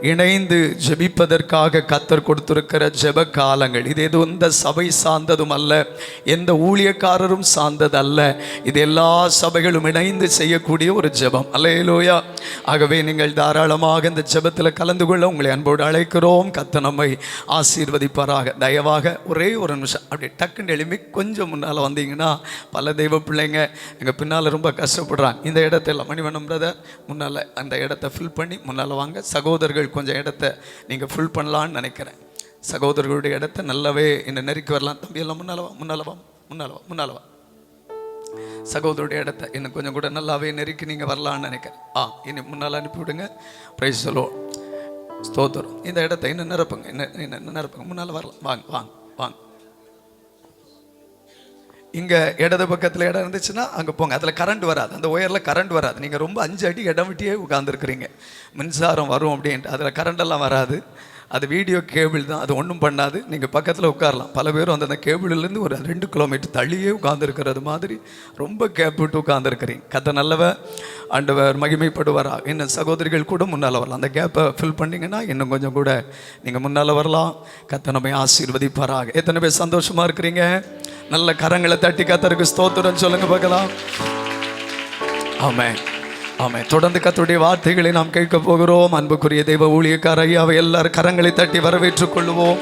இணைந்து ஜெபிப்பதற்காக கர்த்தர் கொடுத்திருக்கிற ஜெப காலங்கள். இது எந்த சபை சார்ந்ததும் அல்ல, எந்த ஊழியக்காரரும் சார்ந்தது அல்ல. இது எல்லா சபைகளும் இணைந்து செய்யக்கூடிய ஒரு ஜெபம். அல்லேலூயா. ஆகவே நீங்கள் தாராளமாக இந்த ஜெபத்தில் கலந்து கொள்ள உங்களை அன்போடு அழைக்கிறோம். கர்த்தர் நம்மை ஆசீர்வதிப்பாராக. தயவாக ஒரே ஒரு நிமிஷம் அப்படி டக்குன்னு எழுப்பி கொஞ்சம் முன்னால் வந்தீங்கன்னா பல தெய்வ பிள்ளைங்க எங்கள் பின்னால் ரொம்ப கஷ்டப்படுறாங்க. இந்த இடத்துல மணிவண்ணம் பிரதர் முன்னால் அந்த இடத்த ஃபில் பண்ணி முன்னால் வாங்க. சகோதரர்கள் கொஞ்சம் இடத்த நீங்கள் ஃபுல் பண்ணலான்னு நினைக்கிறேன். சகோதரர்களுடைய இடத்த நல்லாவே என்ன நெருக்கி வரலாம். தம்பி எல்லாம் முன்னால் வா. சகோதரருடைய இடத்த இன்னும் கொஞ்சம் கூட நல்லாவே நெருக்கி நீங்கள் வரலான்னு நினைக்கிறேன். இனி முன்னால் அனுப்பிவிடுங்க. Price the Lord. ஸ்தோத்திரம். இந்த இடத்த இன்னும் நிரப்புங்க, இன்னும் நிரப்புங்க. முன்னால் வரலாம். வாங்க. இங்கே இடது பக்கத்தில் இடம் இருந்துச்சுன்னா அங்கே போங்க. அதில் கரண்ட் வராது, அந்த ஒயரில் கரண்ட் வராது. நீங்கள் ரொம்ப 5 அடி இடம் விட்டியே உட்காந்துருக்குறீங்க. மின்சாரம் வரும் அப்படின்ட்டு அதில் கரண்டெல்லாம் வராது. அது வீடியோ கேபிள் தான், அது ஒன்றும் பண்ணாது. நீங்கள் பக்கத்தில் உட்காரலாம். பல பேரும் அந்த கேபிள்லேருந்து ஒரு 2 கிலோமீட்டர் தள்ளியே உட்காந்துருக்கிறது மாதிரி ரொம்ப கேப் விட்டு உட்காந்துருக்கிறீங்க. கர்த்தர் நல்லவர், ஆண்டவர் மகிமைப்படுவாரா. இன்னும் சகோதரிகள் கூட முன்னால் வரலாம். அந்த கேப்பை ஃபில் பண்ணிங்கன்னா இன்னும் கொஞ்சம் கூட நீங்கள் முன்னால் வரலாம். கர்த்தர் நம்மை ஆசீர்வதிப்பாராக. எத்தனை பேர் சந்தோஷமாக இருக்கிறீங்க? நல்ல கரங்களை தட்டி கர்த்தருக்கு ஸ்தோத்திரம் சொல்லுங்க பார்க்கலாம். ஆமென், ஆமென். தொடர்ந்து கர்த்தருடைய வார்த்தைகளை நாம் கேட்க போகிறோம். அன்புக்குரிய தெய்வ ஊழியக்கார ஐயாவை எல்லாரும் கரங்களை தட்டி வரவேற்றுக் கொள்வோம்.